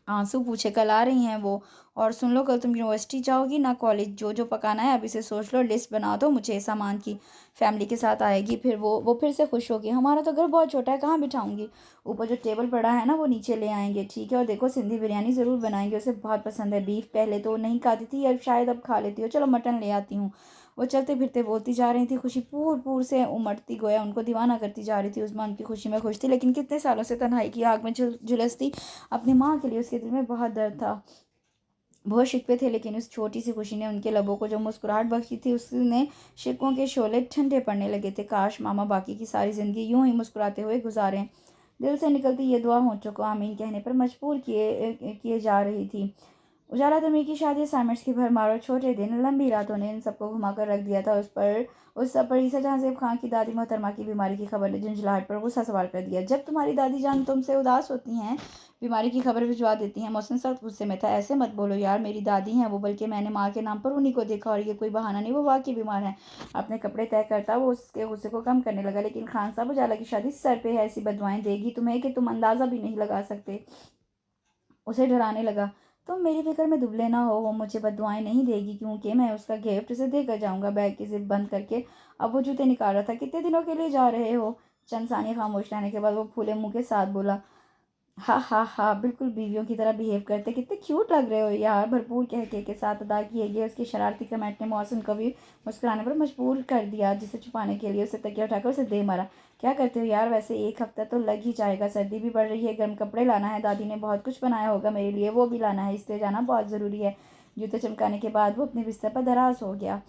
आंसू पूछे, कल आ रही हैं वो? और सुन लो, कल तुम यूनिवर्सिटी जाओगी ना कॉलेज? जो जो पकाना है अभी से सोच लो, लिस्ट बना दो मुझे सामान की। फैमिली के साथ आएगी, फिर वो फिर से खुश होगी। हमारा तो घर बहुत छोटा है, कहाँ बिठाऊंगी? ऊपर जो टेबल पड़ा है ना वो नीचे ले आएंगे, ठीक है? और देखो, सिंधी बिरयानी ज़रूर बनाएंगे, उसे बहुत पसंद है। बीफ पहले तो नहीं खाती थी, अब शायद अब खा लेती हो। चलो मटन ले आती हूँ। वो चलते फिरते बोलती जा रही थी, खुशी पूर पूर से उमड़ती, गोया उनको दीवाना करती जा रही थी। उस्मा उनकी खुशी में खुश थी, लेकिन कितने सालों से तन्हाई की आग में झुलसती अपनी माँ के लिए उसके दिल में बहुत दर्द था, बहुत शिकवे थे। लेकिन उस छोटी सी खुशी ने उनके लबों को जो मुस्कुराहट बख्शी थी, उसने शिकवों के शोले ठंडे पड़ने लगे थे। काश मामा बाकी की सारी ज़िंदगी यूं ही मुस्कुराते हुए गुजारें। दिल से निकलती ये दुआ होंठों को आमीन कहने पर मजबूर किए किए जा रही थी। उजाला तमीर की शादी, असाइनमेंट्स की भरमार और छोटे दिन, लंबी रातों ने इन सबको घुमाकर रख दिया था। उस सब पर ईसा जहांज़ेब खां की दादी मोहतरमा की बीमारी की खबर ने झुंझलाहट पर गुस्सा सवार कर दिया। जब तुम्हारी दादी जान तुमसे उदास होती हैं, बीमारी की खबर भिजवा देती हैं। मोहसिन सख्त गुस्से में था। ऐसे मत बोलो यार, मेरी दादी हैं वो, बल्कि मैंने माँ के नाम पर उन्हीं को देखा, और ये कोई बहाना नहीं, वो वाकई बीमार है। अपने कपड़े तय करता वो उसके गुस्से को कम करने लगा। लेकिन खान साहब, उजाला की शादी सर पे है, ऐसी बदवाएं देगी तुम्हें कि तुम अंदाज़ा भी नहीं लगा सकते। उसे डराने लगा। तुम मेरी फिक्र में दुबले ना हो, वो मुझे बददुआएं नहीं देगी, क्योंकि मैं उसका गिफ्ट उसे देकर जाऊंगा। बैग की जिप बंद करके अब वो जूते निकाल रहा था। कितने दिनों के लिए जा रहे हो? चंद सानी खामोश रहने के बाद वो फूले मुंह के साथ बोला, हाँ हाँ हाँ, बिल्कुल बीवियों की तरह बिहेव करते, कितने क्यूट लग रहे हो यार। भरपूर कहके के साथ अदा किए गए उसकी शरारती कमेंट ने मौसम को भी मुस्कुराने पर मजबूर कर दिया, जिसे छुपाने के लिए उसे तकिया उठाकर उसे दे मारा। क्या करते हो यार? वैसे एक हफ्ता तो लग ही जाएगा, सर्दी भी बढ़ रही है, गर्म कपड़े लाना है, दादी ने बहुत कुछ बनाया होगा मेरे लिए, वो भी लाना है, इसलिए जाना बहुत ज़रूरी है। जूते चमकाने के बाद वो अपने बिस्तर पर दराज हो गया।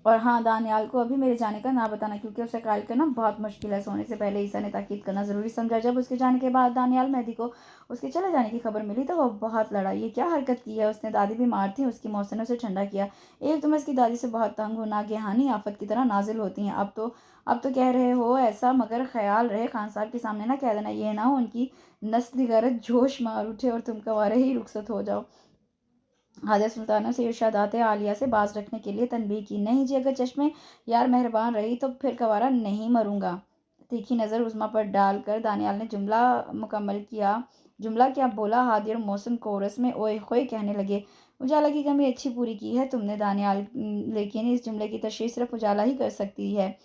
और हाँ, दानियाल को अभी मेरे जाने का ना बताना, क्योंकि उसे कायल करना बहुत मुश्किल है। सोने से पहले ईसा ने ताकीद करना ज़रूरी समझा। जब उसके जाने के बाद दानियाल मेहदी को उसके चले जाने की खबर मिली तो वह बहुत लड़ा। ये क्या हरकत की है उसने? दादी बीमार थी, उसकी मौसी ने उसे ठंडा किया। एक तो मैं इसकी दादी से बहुत तंग हूँ, नागहानी आफत की तरह नाजिल होती हैं। अब तो कह रहे हो ऐसा, मगर ख्याल रहे खान साहब के सामने ना कह देना, ये ना हो उनकी नस्ल गरज जोश मार उठे और तुम कवारे ही रुखसत हो जाओ। हादिया सुल्ताना से इरशादात आलिया से बाज रखने के लिए तनबीह की। नहीं जी, अगर चश्मे यार मेहरबान रही तो फिर गवारा नहीं मरूंगा। तीखी नज़र उज़मा पर डालकर दानियाल ने जुमला मुकम्मल किया। जुमला क्या बोला, हादिया और मोहसिन कोरस में ओए होए कहने लगे। उजाला की कमी अच्छी पूरी की है तुमने दानियाल, लेकिन इस जुमले की तशरीह सिर्फ उजाला ही कर सकती है।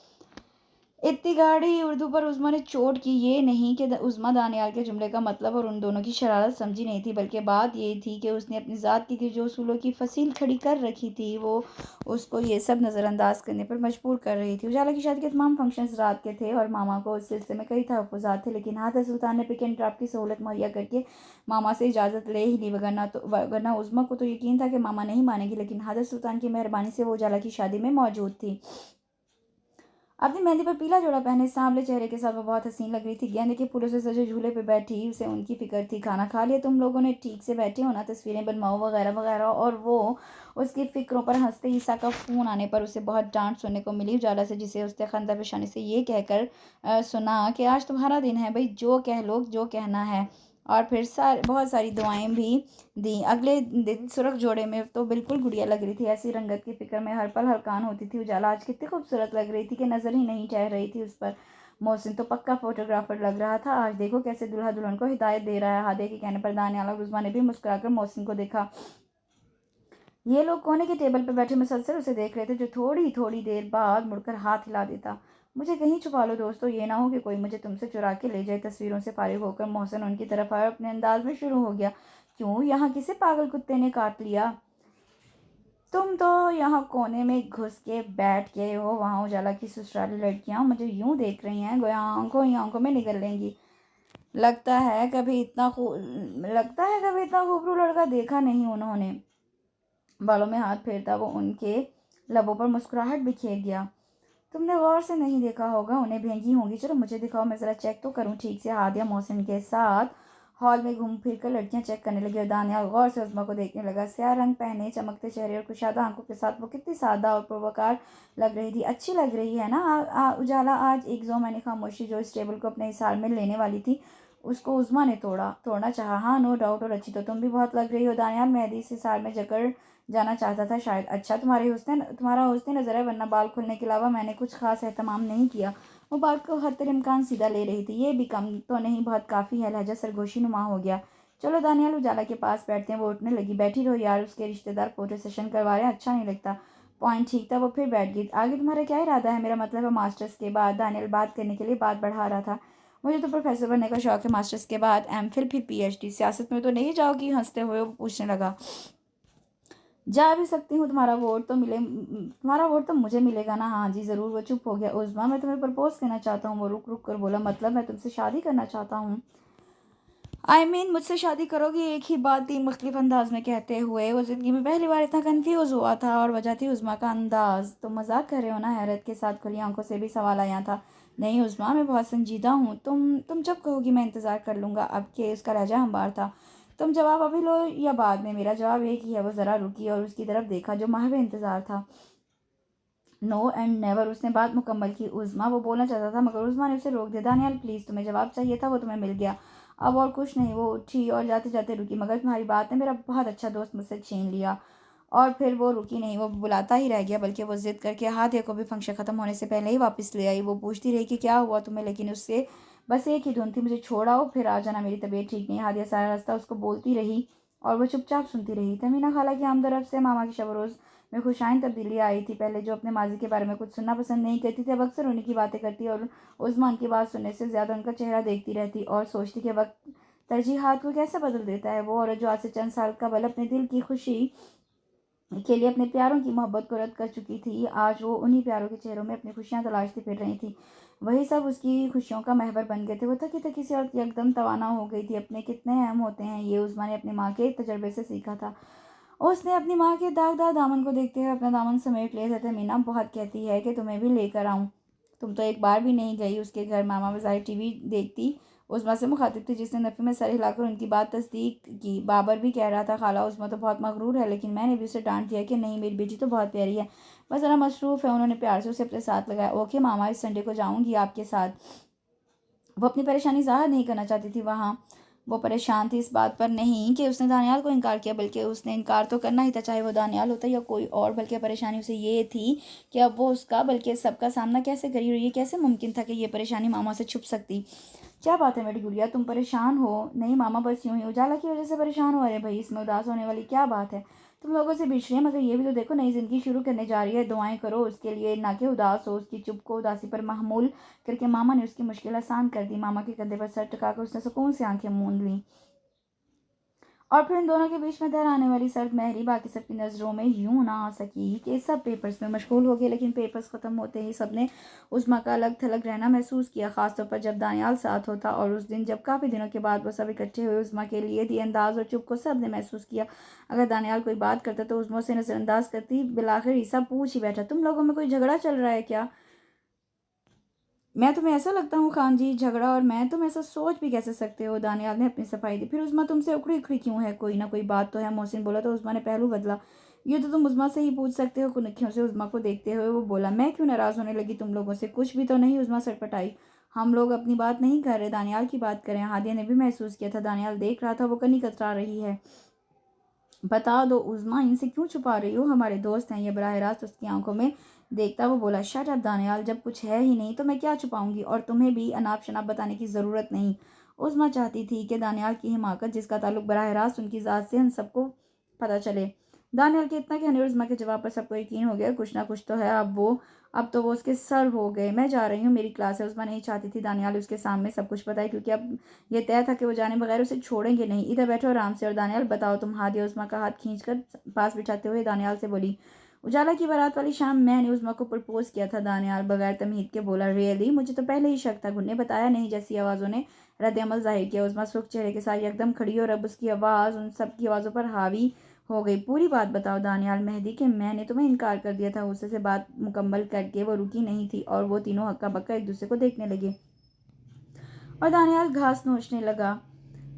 इतनी गाढ़ी उर्दू पर उज़्मा ने चोट की। ये नहीं कि उज़्मा दानियाल के जुमले का मतलब और उन दोनों की शरारत समझी नहीं थी, बल्कि बात ये थी कि उसने अपनी ज़ात की जो उसूलों की फसील खड़ी कर रखी थी वो उसको ये सब नज़रअंदाज करने पर मजबूर कर रही थी। उजाला की शादी के तमाम फंक्शंस रात के थे और मामा को इस सिलसिले में कई तहफ़्फ़ुज़ात थे, लेकिन हादिया सुल्तान ने पिक एंड ड्रॉप की सहूलत मुहैया करके मामा से इजाज़त ले ही ली। वरना उज़्मा को तो यकीन था कि मामा नहीं मानेगी, लेकिन हादिया सुल्तान की मेहरबानी से वो उजाला की शादी में मौजूद थी। अपनी मेहंदी पर पीला जोड़ा पहने सांवले चेहरे के साथ वो बहुत हसीन लग रही थी। गेंदे के फूलों से सजे झूले पे बैठी उसे उनकी फिक्र थी। खाना खा लिया तुम लोगों ने, ठीक से बैठे हो ना, तस्वीरें बनवाओ वगैरह वगैरह। और वो उसकी फिक्रों पर हंसते ईसा का फ़ोन आने पर उसे बहुत डांट सुनने को मिली उजाला से, जिसे उसने खंदा पेशानी से ये कहकर सुना कि आज तुम्हारा दिन है भाई, जो कह लो जो कहना है। और फिर बहुत सारी दुआएं भी दी। अगले दिन सुर्ख जोड़े में तो बिल्कुल गुड़िया लग रही थी। ऐसी रंगत की फिक्र में हर पल हरकान होती थी। उजाला आज कितनी खूबसूरत लग रही थी कि नज़र ही नहीं ठहर रही थी उस पर। मोहसिन तो पक्का फोटोग्राफर लग रहा था। आज देखो कैसे दूल्हा दुल्हन को हिदायत दे रहा है। हादिया के कहने पर दानियाल और उज़्मा ने भी मुस्कुराकर मोहसिन को देखा। ये लोग कोने के टेबल पर बैठे मुसलसल उसे देख रहे थे, जो थोड़ी थोड़ी देर बाद मुड़कर हाथ हिला देता। मुझे कहीं छुपा लो दोस्तों, ये ना हो कि कोई मुझे तुमसे चुरा के ले जाए। तस्वीरों से फारिग होकर मोहसिन उनकी तरफ आया और अपने अंदाज में शुरू हो गया। क्यों, यहाँ किसे पागल कुत्ते ने काट लिया? तुम तो यहाँ कोने में घुस के बैठ गए हो। वहाँ उजाला की ससुराली लड़कियां मुझे यूं देख रही हैं गोया आंखों ही आंखों में निगल लेंगी। लगता है कभी इतना खूबरू लड़का देखा नहीं उन्होंने। बालों में हाथ फेरता वो उनके लबों पर मुस्कुराहट बिखेर गया। तुमने गौर से नहीं देखा होगा, उन्हें भेंगी होंगी। चलो मुझे दिखाओ, मैं ज़रा चेक तो करूँ ठीक से। हादिया मोहसिन के साथ हॉल में घूम फिर कर लड़कियां चेक करने लगी और दानियाल गौर से उज़्मा को देखने लगा। स्याह रंग पहने, चमकते चेहरे और कुशादा आंखों के साथ वो कितनी सादा और पुरवकार लग रही थी। अच्छी लग रही है ना उजाला आज। एक जो मैंने खामोशी जो इस टेबल को अपने हिसार में लेने वाली थी, उसको उज़्मा ने तोड़ना चाहा। हाँ, नो डाउट, और अच्छी तो तुम भी बहुत लग रही हो। दानियाल मेहदी इस हिसार में जकड़ जाना चाहता था शायद। अच्छा, तुम्हारा हुस्न नज़र है, वरना बाल खुलने के अलावा मैंने कुछ खास एहतमाम नहीं किया। वो बाल को हद इम्कान सीधा ले रही थी। ये भी कम तो नहीं, बहुत काफ़ी है। लहजा सरगोशी नुमा हो गया। चलो दानियाल, उजाला के पास बैठते हैं। वो उठने लगी। बैठी रहो यार, उसके रिश्तेदार फोटो सेशन करवा रहे हैं, अच्छा नहीं लगता। पॉइंट ठीक था। वो फिर बैठ गई। आगे तुम्हारा क्या इरादा है? मेरा मतलब है मास्टर्स के बाद। दानियाल बात करने के लिए बात बढ़ा रहा था। मुझे तो प्रोफेसर बनने का शौक है। मास्टर्स के बाद एमफिल, फिर पीएचडी। सियासत में तो नहीं जाओगी? हंसते हुए वो पूछने लगा। जा भी सकती हूँ, तुम्हारा वोट तो मुझे मिलेगा ना। हाँ जी ज़रूर। वो चुप हो गया। उज़्मा, मैं तुम्हें प्रपोज करना चाहता हूँ। वो रुक रुक कर बोला, मतलब मैं तुमसे शादी करना चाहता हूँ। मुझसे शादी करोगी? एक ही बात तीन मुख्तलिफ अंदाज में कहते हुए वो ज़िंदगी में पहली बार इतना कन्फ्यूज़ हुआ था। और वजह थी उज़्मा का अंदाज़। तुम मजाक कर रहे हो ना? हैरत के साथ खुली आंखों से भी सवाल आया था। नहीं उज़्मा, मैं बहुत संजीदा हूँ। तुम जब कहोगी मैं इंतज़ार कर लूँगा। अब के उसका लहजा हमबार था। तुम जवाब अभी लो या बाद में? मेरा जवाब एक ही है। वो ज़रा रुकी और उसकी तरफ देखा जो महव इंतज़ार था। No and never. उसने बात मुकम्मल की। उज़्मा, वो बोलना चाहता था मगर उज़्मा ने उसे रोक दिया। दानियाल प्लीज़, तुम्हें जवाब चाहिए था, वो तुम्हें मिल गया। अब और कुछ नहीं। वो उठी और जाते जाते रुकी। मगर तुम्हारी बात ने मेरा बहुत अच्छा दोस्त मुझसे छीन लिया। और फिर वो रुकी नहीं, वो बुलाता ही रह गया, बल्कि वो ज़िद करके हादिया को भी फंक्शन ख़त्म होने से पहले ही वापस ले आई। वो पूछती रही कि क्या हुआ तुम्हें, लेकिन उससे बस एक ही धुन थी, मुझे छोड़ आओ, फिर आ जाना, मेरी तबीयत ठीक नहीं। हादिया सारा रास्ता उसको बोलती रही और वो चुपचाप सुनती रही। तमीना खाला की आमदरफ से मामा की शब रोज़ में खुशाइन तब्दीली आई थी। पहले जो अपने माजी के बारे में कुछ सुनना पसंद नहीं करती थी, अब अक्सर उन्हीं की बातें करती और उज़्मा उनकी बात सुनने से ज़्यादा उनका चेहरा देखती रहती और सोचती कि वक्त तरजीहात को कैसे बदल देता है। वो औरत जो आज से चंद साल कबल अपने दिल की खुशी के लिए अपने प्यारों की मोहब्बत को रद्द कर चुकी थी, आज वो उन्हीं प्यारों के चेहरों में अपनी खुशियां तलाशती फिर रही थी। वही सब उसकी खुशियों का महवर बन गए थे। वो थकी थकी सी और एकदम तवाना हो गई थी। अपने कितने अहम होते हैं, ये उज़्मा ने अपनी माँ के तजर्बे से सीखा था। उसने अपनी माँ के दागदार दामन को देखते हुए अपना दामन समेट लिया था। मीना बहुत कहती है कि तुम्हें भी लेकर आऊँ, तुम तो एक बार भी नहीं गई उसके घर। मामा बज़ाहिर टीवी देखती उज़्मा से मुखातिब थी, जिसने नफ़ी में सर हिलाकर उनकी बात तस्दीक की। बाबर भी कह रहा था खाला उज़्मा तो बहुत मगरूर है, लेकिन मैंने भी उसे डांट दिया कि नहीं, मेरी बेटी तो बहुत प्यारी है, बस ज़रा मसरूफ़ है। उन्होंने प्यार से उसे अपने साथ लगाया। ओके मामा, इस संडे को जाऊँगी आपके साथ। वो अपनी परेशानी ज़ाहिर नहीं करना चाहती थी। वहाँ वो परेशान थी इस बात पर नहीं कि उसने दानियाल को इनकार किया, बल्कि उसने इनकार तो करना ही था, चाहे वो दानियाल होता या कोई और। बल्कि परेशानी उसे ये थी कि अब वो उसका बल्कि सबका सामना कैसे करी, और ये कैसे मुमकिन था कि ये परेशानी मामा से छुप सकती। क्या बात है मेरी गुड़िया, तुम परेशान हो? नहीं मामा, बस यूं ही उजाला की वजह से परेशान हो। अरे भाई, इसमें उदास होने वाली क्या बात है? तुम लोगों से बिछड़े हैं, मगर ये भी तो देखो नई जिंदगी शुरू करने जा रही है। दुआएं करो उसके लिए, ना कि उदास हो। उसकी चुप को उदासी पर महमूल करके मामा ने उसकी मुश्किल आसान कर दी। मामा के कंधे पर सर टिकाकर उसने सुकून से आंखें मूंद ली, और फिर इन दोनों के बीच में दर आने वाली सर्द मेहरी बाकी सबकी नज़रों में यूं ना आ सकी कि सब पेपर्स में मशगूल हो गए। लेकिन पेपर्स ख़त्म होते ही सबने उस्मा का अलग थलग रहना महसूस किया, ख़ासतौर पर जब दानियाल साथ होता। और उस दिन जब काफ़ी दिनों के बाद वो सब इकट्ठे हुए, उस्मा के लिए दी अंदाज और चुप को सब ने महसूस किया। अगर दानियाल कोई बात करता तो उस्मा उसे नज़रअंदाज करती। बिलाखिर ईसा पूछ ही बैठा, तुम लोगों में कोई झगड़ा चल रहा है क्या? मैं तुम्हें ऐसा लगता हूँ खान जी? झगड़ा और मैं? तुम ऐसा सोच भी कैसे सकते हो? दानियाल ने अपनी सफाई दी। फिर उस्मा तुमसे उखड़ी उखड़ी क्यों है? कोई ना कोई बात तो है, मोहसिन बोला। तो उस्मा ने पहलू बदला। ये तो तुम उस्मा से ही पूछ सकते हो। कुनखियों से उस्मा को देखते हुए वो बोला, मैं क्यों नाराज होने लगी तुम लोगों से? कुछ भी तो नहीं, उस्मा सटपटाई। हम लोग अपनी बात नहीं कर रहे, दानियाल की बात करें। हादिया ने भी महसूस किया था दानियाल देख रहा था, वो कनी कतरा रही है। बता दो उज़्मा, इनसे क्यों छुपा रही हो? हमारे दोस्त हैं ये। बराह रास्त उसकी आंखों में देखता वो बोला, शट अप दानियाल, जब कुछ है ही नहीं तो मैं क्या छुपाऊंगी? और तुम्हें भी अनाप शनाप बताने की ज़रूरत नहीं। उज़्मा चाहती थी कि दानियाल की हिमाकत, जिसका ताल्लुक बराह रास्त उनकी ज़ात से, उन सबको पता चले। दानियाल के इतना कहने और उज़्मा के जवाब पर सबको यकीन हो गया, कुछ ना कुछ तो है। अब तो वो उसके सर हो गए। मैं जा रही हूँ, मेरी क्लास है। उज़्मा नहीं चाहती थी दानियाल उसके सामने सब कुछ बताए, क्योंकि अब ये तय था कि वो जाने बगैर उसे छोड़ेंगे नहीं। इधर बैठो आराम से, और दानियाल बताओ तुम। हादिया उस्मा का हाथ खींचकर पास बिठाते हुए दानियाल से बोली, उजाला की बारात वाली शाम मैंने उस्मा को प्रपोज किया था। दानियाल बगैर तमहीद के बोला, रियली? मुझे तो पहले ही शक था। गुन्ने बताया नहीं? जैसी आवाज़ों ने रद्द-ए-अमल जाहिर किया। उस्मा सुर्ख चेहरे के साथ एकदम खड़ी, और अब उसकी आवाज़ उन सब की आवाज़ों पर हावी हो गई। पूरी बात बताओ दानियाल। मेहदी के मैंने तुम्हें इनकार कर दिया था। गुस्से से बात मुकम्मल करके वो रुकी नहीं थी, और वो तीनों हक्का बक्का एक दूसरे को देखने लगे, और दानियाल घास नोचने लगा।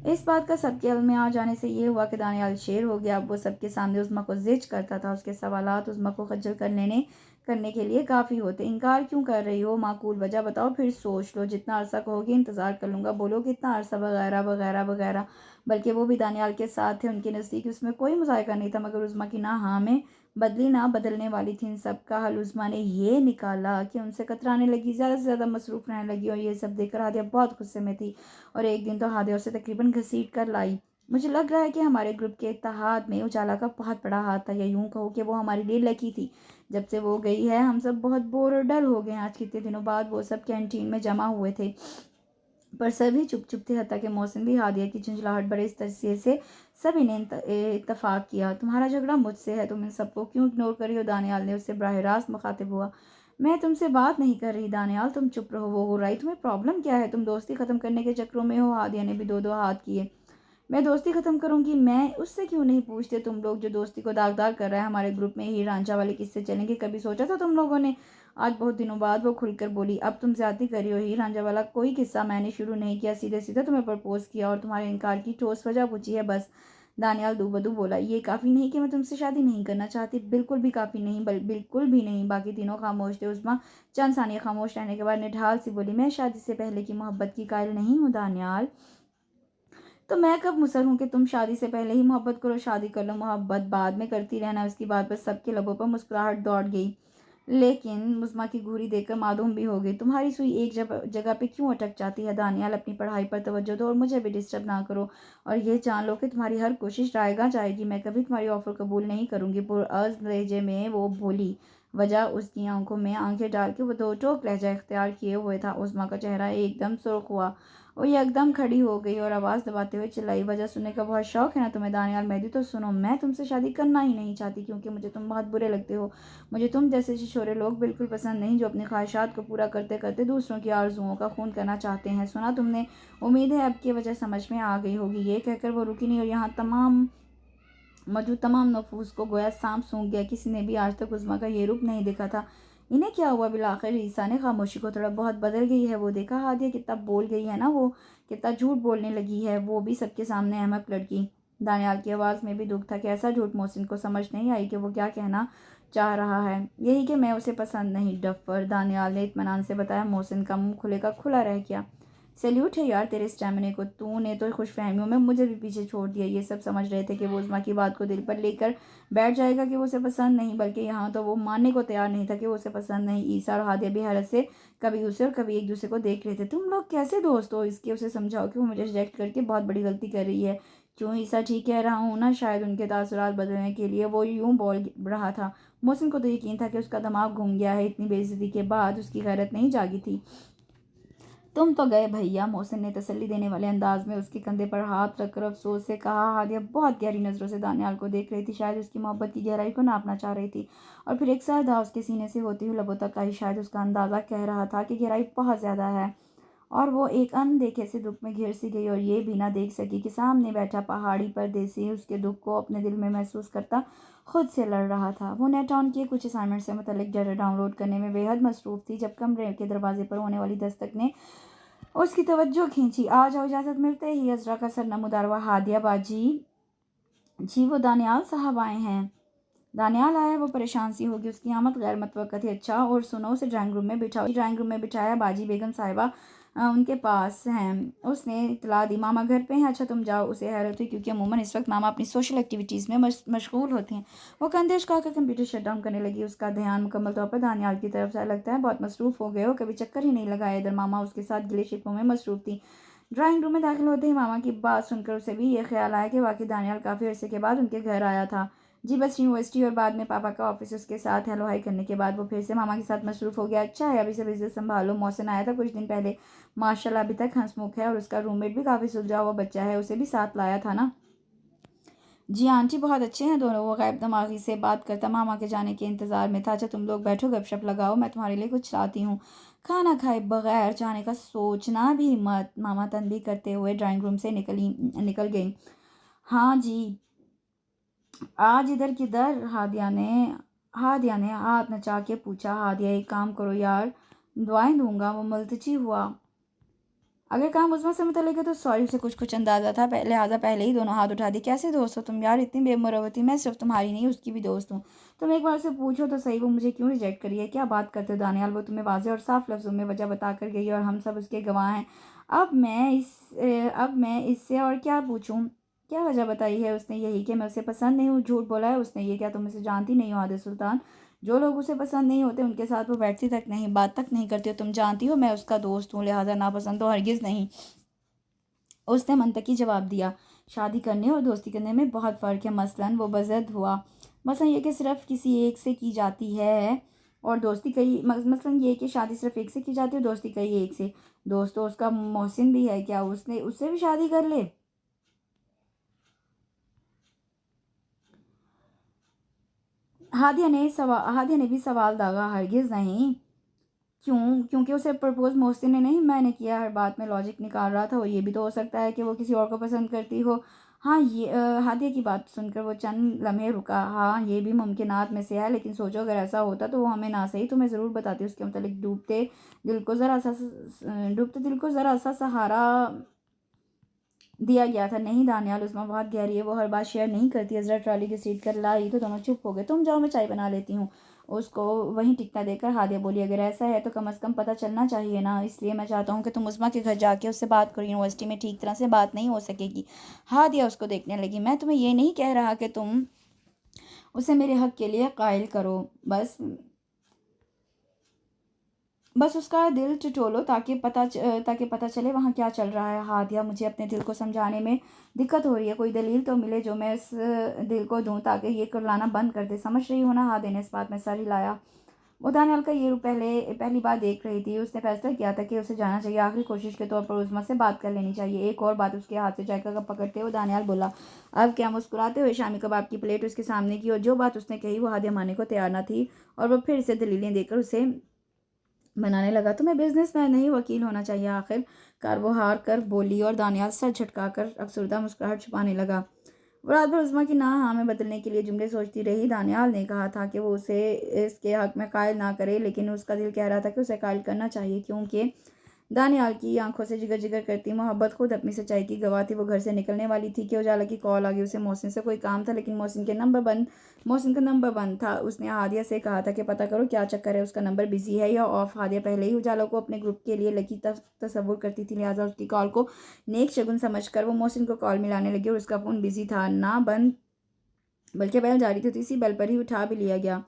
इस बात का सबके अल में आ जाने से ये हुआ कि दानियाल शेर हो गया। अब वो सबके सामने उज़्मा को ज़िज करता था। उसके सवालात उज़्मा को खज्जल करने के लिए काफ़ी होते। इनकार क्यों कर रही हो? माकूल वजह बताओ, फिर सोच लो। जितना अरसा कहोगे इंतज़ार कर लूँगा। बोलो कितना अरसा? वगैरह वगैरह वगैरह। बल्कि वो भी दानियाल के साथ थे, उनके नज़दीक उसमें कोई मुज़ायका नहीं था, मगर उज़्मा की ना हाँ में बदली ना बदलने वाली थी। इन सब का हल उज़्मा ने ये निकाला कि उनसे कतराने लगी, ज़्यादा से ज़्यादा मसरूफ़ रहने लगी। और ये सब देखकर हादिया बहुत गुस्से में थी, और एक दिन तो हादिया उसे तकरीबन घसीट कर लाई। मुझे लग रहा है कि हमारे ग्रुप के इत्तेहाद में उजाला का बहुत बड़ा हाथ था, या यूं कहो कि वो हमारे लिए लकी थी। जब से वो गई है हम सब बहुत बोर और डल हो गए। आज कितने दिनों बाद वो सब कैंटीन में जमा हुए थे, पर सभी चुप चुप थे। हत्ता कि मौसम भी हादिया की झुंझलाहट बड़े इस तरीके से सभी ने इत्तफाक किया, तुम्हारा झगड़ा मुझसे है, तुम इन सबको क्यों इग्नोर कर रही हो? दानियाल ने उससे बराह रास्त मुखातिब हुआ। मैं तुमसे बात नहीं कर रही दानियाल, तुम चुप रहो। वो हो रही, तुम्हें प्रॉब्लम क्या है? तुम दोस्ती ख़त्म करने के चक्रों में हो? हादिया ने भी दो दो हाथ किए। मैं दोस्ती ख़त्म करूंगी? मैं उससे क्यों नहीं पूछते? तुम लोग जो दोस्ती को दागदार कर रहा है। हमारे ग्रुप में ही रांझा वाले किस्से चलेंगे, कभी सोचा था तुम लोगों ने? आज बहुत दिनों बाद वो खुलकर बोली, अब तुम ज्यादती करी हो। ही रांझा वाला कोई किस्सा मैंने शुरू नहीं किया, सीधे सीधे तुम्हें प्रपोज किया, और तुम्हारे इनकार की ठोस वजह पूछी है, बस। दानियाल दूबदू बोला, ये काफ़ी नहीं कि मैं तुमसे शादी नहीं करना चाहती? बिल्कुल भी काफ़ी नहीं, बिल्कुल भी नहीं। बाकी तीनों खामोश थे। उस्मा चंद सानिया खामोश रहने के बाद निढाल सी बोली, मैं शादी से पहले की मोहब्बत की कायल नहीं हूँ दानियाल। तो मैं कब मुसर हूँ कि तुम शादी से पहले ही मोहब्बत करो? शादी कर लो, मोहब्बत बाद में करती रहना। उसकी बात पर सबके लबों पर मुस्कुराहट दौड़ गई, लेकिन मुस्मा की घूरी देखकर मासूम भी हो गई। तुम्हारी सुई एक जगह पे क्यों अटक जाती है दानियाल? अपनी पढ़ाई पर तवज्जो दो, और मुझे भी डिस्टर्ब ना करो। और ये जान लो कि तुम्हारी हर कोशिश रायगा जाएगी। मैं कभी तुम्हारी ऑफर कबूल नहीं करूँगी। पुरअज़्म लहजे में वो बोली। वजह उसकी आंखों में आंखें डाल के वो दो टोक लहजा इख्तियार किए हुए था। उस्मा का चेहरा एकदम सुर्ख हुआ, वो एकदम खड़ी हो गई और आवाज़ दबाते हुए चिल्लाई, वजह सुनने का बहुत शौक है ना तुम्हें दानियाल? मेहदी तो सुनो, मैं तुमसे शादी करना ही नहीं चाहती, क्योंकि मुझे तुम बहुत बुरे लगते हो। मुझे तुम जैसे छिछोरे लोग बिल्कुल पसंद नहीं, जो अपनी ख्वाहिशात को पूरा करते करते दूसरों की आरजुओं का खून करना चाहते हैं। सुना तुमने? उम्मीद है अब की वजह समझ में आ गई होगी। ये कहकर वो रुकी नहीं, और यहाँ मौजूद तमाम नफूस को गोया सांप सूंघ गया। किसी ने भी आज तक उज़्मा का ये रूप नहीं देखा था। इन्हें क्या हुआ? बिलाखिर ईसा ने खामोशी को थोड़ा बहुत बदल गई है। वो देखा हादिया कितना बोल गई है ना, वो कितना झूठ बोलने लगी है, वो भी सबके सामने अहमक लड़की। दानियाल की आवाज़ में भी दुख था कि ऐसा झूठ मोहसिन को समझ नहीं आई कि वो क्या कहना चाह रहा है। यही कि मैं उसे पसंद नहीं, डफर। दानियाल ने इत्मीनान से बताया। मोहसिन का मुंह खुले का खुला रह गया। सैल्यूट है यार तेरे स्टैमिने को, तूने तो खुशफहमियों में मुझे भी पीछे छोड़ दिया। ये सब समझ रहे थे कि वो उस्मा की बात को दिल पर लेकर बैठ जाएगा कि वो उसे पसंद नहीं, बल्कि यहाँ तो वो मानने को तैयार नहीं था कि वो उसे पसंद नहीं। ईसा और हादिया भी हैरत से कभी उसे और कभी एक दूसरे को देख रहे थे। तुम लोग कैसे दोस्त हो? इसके उसे समझाओ कि वो मुझे रिजेक्ट करके बहुत बड़ी गलती कर रही है। क्यों ईसा, ठीक कह रहा हूँ ना? शायद उनके तासुरात बदलने के लिए वो यूं बोल रहा था। मोहसिन को तो यकीन था कि उसका दिमाग घूम गया है। इतनी बेइज्जती के बाद उसकी गैरत नहीं जागी थी। तुम तो गए भैया, मोहसिन ने तसल्ली देने वाले अंदाज में उसके कंधे पर हाथ रखकर अफसोस से कहा। हादिया बहुत गहरी नज़रों से दानियाल को देख रही थी, शायद उसकी मोहब्बत की गहराई को नापना चाह रही थी। और फिर एक सरधा उसके सीने से होती हुई लबों तक आई। शायद उसका अंदाज़ा कह रहा था कि गहराई बहुत ज़्यादा है। और वो एक अनदेखे से दुख में घिर सी गई और ये भी ना देख सकी कि सामने बैठा पहाड़ी परदेसी उसके दुख को अपने दिल में महसूस करता खुद से लड़ रहा था। वो नेट ऑन किए कुछ असाइनमेंट से मुतल्लिक डाटा डाउनलोड करने में बेहद मसरूफ़ थी जब कमरे के दरवाजे पर होने वाली दस्तक ने उसकी तवज्जो खींची। आ जाओ। इजाज़त मिलते ही अजरा का सर नमूदार हुआ। हादिया बाजी जी, वो दानियाल साहब आए हैं। दानियाल आया, वो परेशान सी होगी, उसकी आमद गैर मुतवक्का थी। अच्छा, और सुनो, उसे ड्राइंग रूम में बिठाया। बाजी बेगम साहिबा उनके पास हैं। उसने इतला दी, मामा घर पे हैं। अच्छा, तुम जाओ। उसे हैरत हुई क्योंकि अमूमन इस वक्त मामा अपनी सोशल एक्टिविटीज़ में मशगूल होती हैं। वो कंधे उचकाकर कंप्यूटर शट डाउन करने लगी। उसका ध्यान मुकम्मल तौर पर दानियाल की तरफ से। लगता है बहुत मसरूफ़ हो गए हो, कभी चक्कर ही नहीं लगाया इधर। मामा उसके साथ गिले शिकवों में मसरूफ़ थी। ड्राइंग रूम में दाखिल होते ही मामा की बात सुनकर उसे भी ये ख्याल आया कि वाकई दानियाल काफ़ी अरसे के बाद उनके घर आया था। जी बस यूनिवर्सिटी और बाद में पापा का ऑफिस। उसके साथ हेलो हाई करने के बाद वो फिर से मामा के साथ मसरूफ़ हो गया। अच्छा है, अभी से बिजनेस संभालो। मौसम आया था कुछ दिन पहले, माशाल्लाह अभी तक हंसमुख है और उसका रूममेट भी काफ़ी सुलझा हुआ बच्चा है। उसे भी साथ लाया था ना? जी आंटी, बहुत अच्छे हैं दोनों। वो गायब दिमागी से बात करता मामा के जाने के इंतज़ार में था। अच्छा, तुम लोग बैठो, गपशप लगाओ, मैं तुम्हारे लिए कुछ लाती हूँ। खाना खाए बगैर जाने का सोचना भी मत, मामा तनबीह करते हुए ड्राइंग रूम से निकल गई। हाँ जी, आज इधर किधर? हादिया ने हाथ नचा के पूछा। हादिया, एक काम करो यार, दुआएं दूंगा। वो मुल्तजी हुआ। अगर काम उस्मा से मुतल्लिक है तो सॉरी। उसे कुछ कुछ अंदाजा था, लिहाजा पहले ही दोनों हाथ उठा दिए। कैसे दोस्त हो तुम यार, इतनी बेमुरवती? मैं सिर्फ तुम्हारी नहीं उसकी भी दोस्त हूँ। तुम एक बार से पूछो तो सही, वो मुझे क्यों रिजेक्ट करी है? क्या बात करते हो दानियाल? वो तुम्हें वाज़ेह और साफ लफ्ज़ों में वजह बता कर गई और हम सब उसके गवाह हैं। अब मैं इससे और क्या पूछूं? क्या वजह बताई है उसने? यही कि मैं उसे पसंद नहीं हूँ। झूठ बोला है उसने। ये क्या तुम उसे जानती नहीं हो आदिल सुल्तान? जो लोग उसे पसंद नहीं होते उनके साथ वो बैठती तक नहीं, बात तक नहीं करती हो। तुम जानती हो मैं उसका दोस्त हूँ, लिहाजा नापसंद तो हरगिज़ नहीं। उसने मंतकी जवाब दिया। शादी करने और दोस्ती करने में बहुत फ़र्क है। मसलन वो बज़द हुआ। मसलन ये कि सिर्फ किसी एक से की जाती है और दोस्ती कई मसलन ये कि शादी सिर्फ एक से की जाती है और दोस्ती कई एक से। दोस्त तो उसका मोहसिन भी है, क्या उसने उससे भी शादी कर ले? हादिया ने भी सवाल दागा। हरगिज़ नहीं। क्यों? क्योंकि उसे प्रपोज़ मोहसिन ने नहीं मैंने किया। हर बात में लॉजिक निकाल रहा था। और ये भी तो हो सकता है कि वो किसी और को पसंद करती हो। हाँ, ये हादिया की बात सुनकर वो चंद लम्हे रुका। हाँ, ये भी मुमकिनात में से है, लेकिन सोचो अगर ऐसा होता तो वो हमें ना सही तुम्हें ज़रूर बताती। उसके मतलब डूबते दिल को ज़रा सा सहारा दिया गया था। नहीं दानियाल, उसमें बहुत गहरी है, वो हर बात शेयर नहीं करती। अजरा ट्रॉली की सीट कर लाई तो दोनों चुप हो गए। तुम जाओ, मैं चाय बना लेती हूँ। उसको वहीं टिकता देकर हादिया बोली, अगर ऐसा है तो कम से कम पता चलना चाहिए ना, इसलिए मैं चाहता हूँ कि तुम उस्मा के घर जाके उससे बात करो। यूनिवर्सिटी में ठीक तरह से बात नहीं हो सकेगी। हादिया उसको देखने लगी। मैं तुम्हें ये नहीं कह रहा कि तुम उसे मेरे हक के लिए कायल करो। बस उसका दिल टटोलो ताकि पता चले वहाँ क्या चल रहा है। हादिया, मुझे अपने दिल को समझाने में दिक्कत हो रही है। कोई दलील तो मिले जो मैं इस दिल को दूँ ताकि ये कुर्लाना बंद कर दे। समझ रही हो ना? हादिया ने इस बात में सर हिलाया। वो दानियाल का ये रूप पहली बार देख रही थी। उसने फैसला किया था कि उसे जाना चाहिए। आखिरी कोशिश के तौर पर उस्मा से बात कर लेनी चाहिए। एक और बात। उसके हाथ से चाय का कप पकड़ते हुए दानियाल बोला। अब क्या? मुस्कुराते हुए शामी कबाब की प्लेट उसके सामने की और जो बात उसने कही वो हादिया मानने को तैयार न थी। और वो फिर से दलीलें देकर उसे बनाने लगा। तुम्हें बिजनेसमैन नहीं वकील होना चाहिए। आखिरकार वो हार कर बोली और दानियाल सर झटकाकर अफसरदा मुस्कुराहट छुपाने लगा। वो रात भर उस्मा की ना हाँ में बदलने के लिए जुमले सोचती रही। दानियाल ने कहा था कि वो उसे इसके हक में कायल ना करे, लेकिन उसका दिल कह रहा था कि उसे कायल करना चाहिए, क्योंकि दानियाल की आंखों से जिगर जिगर करती मोहब्बत खुद अपनी सच्चाई की गवाह थी। वो घर से निकलने वाली थी कि उजाला की कॉल आ गई। उसे मोहसिन से कोई काम था, लेकिन मोहसिन का नंबर बंद था। उसने हादिया से कहा था कि पता करो क्या चक्कर है, उसका नंबर बिजी है या ऑफ। हादिया पहले ही उजाला को अपने ग्रुप के लिए लकी तस्वुर करती थी, लिहाजा उसकी कॉल को नेक शगुन समझकर वो मोहसिन को कॉल मिलाने लगी और उसका फ़ोन बिजी था, ना बंद बल्कि बेल जारी थी। इसी बेल पर ही उठा भी लिया गया।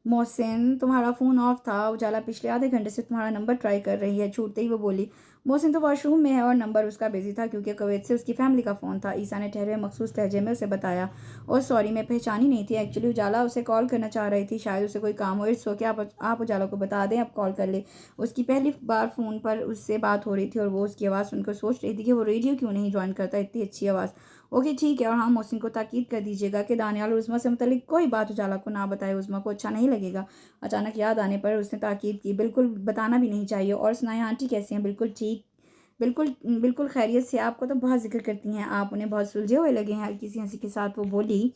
मोहसिन, तुम्हारा फ़ोन ऑफ था। उजाला पिछले आधे घंटे से तुम्हारा नंबर ट्राई कर रही है। छूटते ही वो बोली। मोहसिन तो वॉशरूम में है और नंबर उसका बिजी था क्योंकि कुवैत से उसकी फैमिली का फ़ोन था। ईसा ने ठहरे मखसूस लहजे में उसे बताया। और सॉरी, मैं पहचानी नहीं थी। एक्चुअली उजाला उसे कॉल करना चाह रही थी, शायद उसे कोई काम हो। इट्स ओके, आप उजाला को बता दें, अब कॉल कर ले। उसकी पहली बार फ़ोन पर उससे बात हो रही थी और वो उसकी आवाज़ सुनकर सोच रही थी कि वो रेडियो क्यों नहीं ज्वाइन करता, इतनी अच्छी आवाज़। ओके ठीक है, और हाँ, मोहसिन को ताकीद कर दीजिएगा कि दानियाल और उज़्मा से मुतल्लिक कोई बात उजाला को ना बताए, उज़्मा को अच्छा नहीं लगेगा। अचानक याद आने पर उसने ताकीद की, बिल्कुल बताना भी नहीं चाहिए। और सुनाए आंटी कैसी हैं? बिल्कुल ठीक, बिल्कुल बिल्कुल खैरियत से। आपको तो बहुत जिक्र करती हैं, आप उन्हें बहुत सुलझे हुए लगे हैं। हल्की सी हंसी के साथ वो बोली।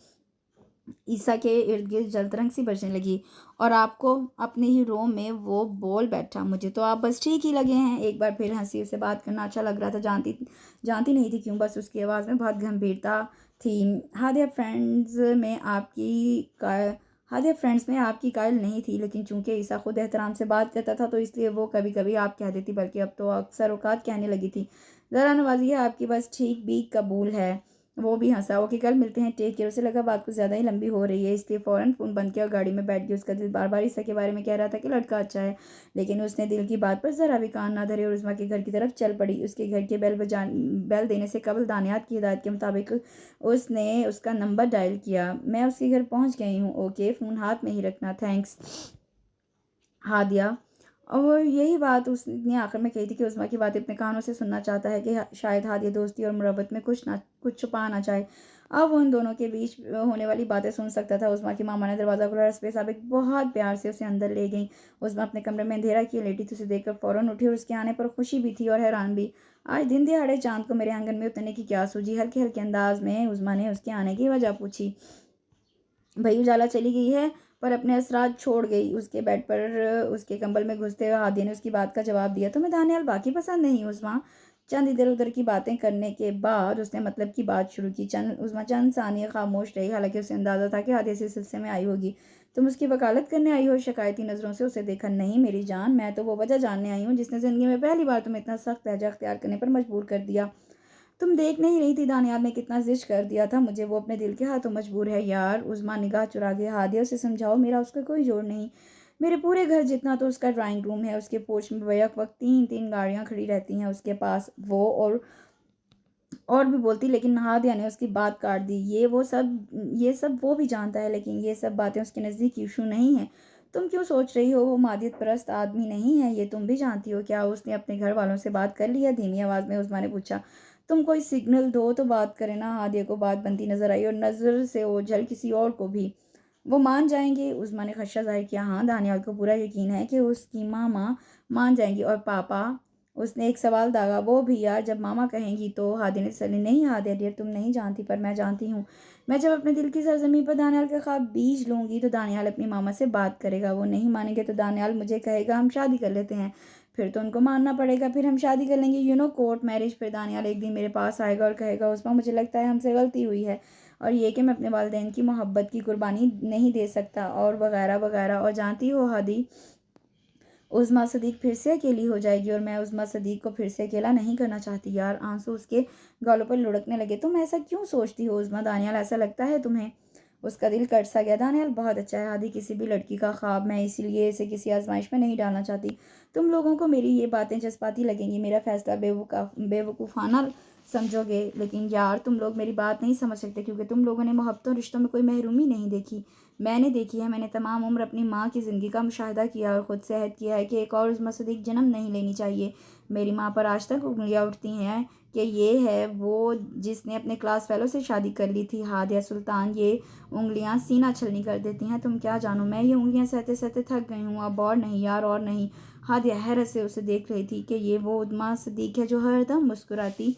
ईसा के इर्द गिर्द जलतरंग सी बरसने लगी। और आपको अपने ही रोम में वो बोल बैठा, मुझे तो आप बस ठीक ही लगे हैं। एक बार फिर हंसी। उसे बात करना अच्छा लग रहा था, जानती नहीं थी क्यों, बस उसकी आवाज़ में बहुत गंभीरता थी। हादिया फ्रेंड्स में आपकी का हादिया फ्रेंड्स में आपकी कायल नहीं थी, लेकिन चूंकि ईसा खुद एहतराम से बात करता था तो इसलिए वो कभी कभी आप कह देती, बल्कि अब तो अक्सर औकात कहने लगी थी। ज़रा नवाजी है आपकी, बस ठीक भी कबूल है। वो भी हंसा। ओके, कल मिलते हैं, टेक केयर। उसे लगा बात कुछ ज़्यादा ही लंबी हो रही है, इसलिए फ़ौरन फ़ोन बंद किया और गाड़ी में बैठ गई। उसका दिल बार बार ईसा के बारे में कह रहा था कि लड़का अच्छा है, लेकिन उसने दिल की बात पर ज़रा भी कान ना धरे और उस्मा के घर की तरफ चल पड़ी। उसके घर के बेल देने से कबल दानियात की हिदायत के मुताबिक उसने उसका नंबर डायल किया। मैं उसके घर पहुँच गई हूँ। ओके, फ़ोन हाथ में ही रखना, थैंक्स हादिया। और यही बात उसने आखिर में कही थी कि उस्मा की बातें अपने कानों से सुनना चाहता है कि शायद हादिया दोस्ती और मुरब्बत में कुछ छुपा ना चाहे। अब वो उन दोनों के बीच होने वाली बातें सुन सकता था। उस्मा की मामा ने दरवाज़ा खोला, रस्पे साबिक बहुत प्यार से उसे अंदर ले गई। उस्मा अपने कमरे में अंधेरा किए लेटी थी। उसे देखकर फ़ौरन उठी और उसके आने पर खुशी भी थी और हैरान भी। आज दिन दिहाड़े चाँद को मेरे आंगन में उतरने की क्या सूझी? हल्के हल्के अंदाज में उस्मा ने उसके आने की वजह पूछी। भई उजाला चली गई है, पर अपने असरात छोड़ गई। उसके बेड पर उसके कंबल में घुसते हुए हादी ने उसकी बात का जवाब दिया। तुम्हें दानियाल बाकी पसंद नहीं उज़्मा? चंद इधर उधर की बातें करने के बाद उसने मतलब की बात शुरू की। उज़्मा चंद सानिया खामोश रही, हालांकि उसे अंदाजा था कि हादी इसी सिलसिले में आई होगी। तुम उसकी वकालत करने आई हो? शिकायती नज़रों से उसे देखा। नहीं मेरी जान, मैं तो वो वजह जानने आई हूँ जिसने ज़िंदगी में पहली बार तुम्हें इतना सख्त लहजा अख्तियार करने पर मजबूर कर दिया। तुम देख नहीं रही थी दानियाल ने कितना ज़िद्द कर दिया था मुझे? वो अपने दिल के हाथों मजबूर है यार। उज़्मा निगाह चुरा के हादिया उसे समझाओ, मेरा उसका कोई जोड़ नहीं। मेरे पूरे घर जितना तो उसका ड्राइंग रूम है। उसके पोर्च में बैक वक्त 3-3 गाड़ियाँ खड़ी रहती हैं उसके पास। वो और भी बोलती, लेकिन हादिया ने उसकी बात काट दी। ये सब वो भी जानता है, लेकिन ये सब बातें उसके नज़दीक इशू नहीं है। तुम क्यों सोच रही हो वो मादियत परस्त आदमी नहीं है? ये तुम भी जानती हो। क्या उसने अपने घर वालों से बात कर लिया? धीमी आवाज़ में उस्मा ने पूछा। तुम कोई सिग्नल दो तो बात करें ना। हादिया को बात बनती नजर आई और नज़र से ओझल किसी और को भी। वो मान जाएंगे? उस्मा ने खदशा जाहिर किया। हाँ, दानियाल को पूरा यकीन है कि उसकी मामा मान जाएंगी। और पापा? उसने एक सवाल दागा। वो भी यार, जब मामा कहेंगी तो। हादी ने तसल्ली। नहीं हादिया डियर, तुम नहीं जानती, पर मैं जानती हूँ। मैं जब अपने दिल की सरजमी पर दानियाल का ख्वाब बीज लूँगी तो दानियाल अपनी मामा से बात करेगा। वो नहीं मानेंगे तो दानियाल मुझे कहेगा हम शादी कर लेते हैं। फिर तो उनको मानना पड़ेगा, फिर हम शादी कर लेंगे, कोर्ट मैरिज। फिर दानियाल एक दिन मेरे पास आएगा और कहेगा उस्मा मुझे लगता है हमसे गलती हुई है, और ये कि मैं अपने वालिदैन की मोहब्बत की कुर्बानी नहीं दे सकता, और वगैरह वगैरह। और जानती हो हादी, उज़्मा सदीक फिर से अकेली हो जाएगी, और मैं उज़्मा सदीक को फिर से अकेला नहीं करना चाहती यार। आंसू उसके गालों पर लुढ़कने लगे। तुम ऐसा क्यों सोचती हो उज़्मा? दानियाल, ऐसा लगता है तुम्हें? उसका दिल कट सा गया। दानियाल बहुत अच्छा है हादी, किसी भी लड़की का ख्वाब। मैं इसीलिए इसे किसी आजमाइश में नहीं डालना चाहती। तुम लोगों को मेरी ये बातें जज्बाती लगेंगी, मेरा फैसला बेवकूफ़ाना समझोगे, लेकिन यार तुम लोग मेरी बात नहीं समझ सकते, क्योंकि तुम लोगों ने मोहब्बतों रिश्तों में कोई महरूमी नहीं देखी। मैंने देखी है। मैंने तमाम उम्र अपनी माँ की ज़िंदगी का मुशाहिदा किया और ख़ुद से अहद किया है कि एक और उज़्मा सदीक जन्म नहीं लेनी चाहिए। मेरी माँ पर आज तक उंगलियाँ उठती हैं कि ये है वो जिसने अपने क्लास फेलो से शादी कर ली थी। हादिया सुल्तान, ये उंगलियाँ सीना छलनी कर देती हैं। तुम क्या जानो, मैं ये उंगलियाँ सहते सहते थक गई हूँ अब। और नहीं यार, और नहीं। हादिया हैरत से उसे देख रही थी कि ये वो उज़्मा सदीक है जो हरदम मुस्कुराती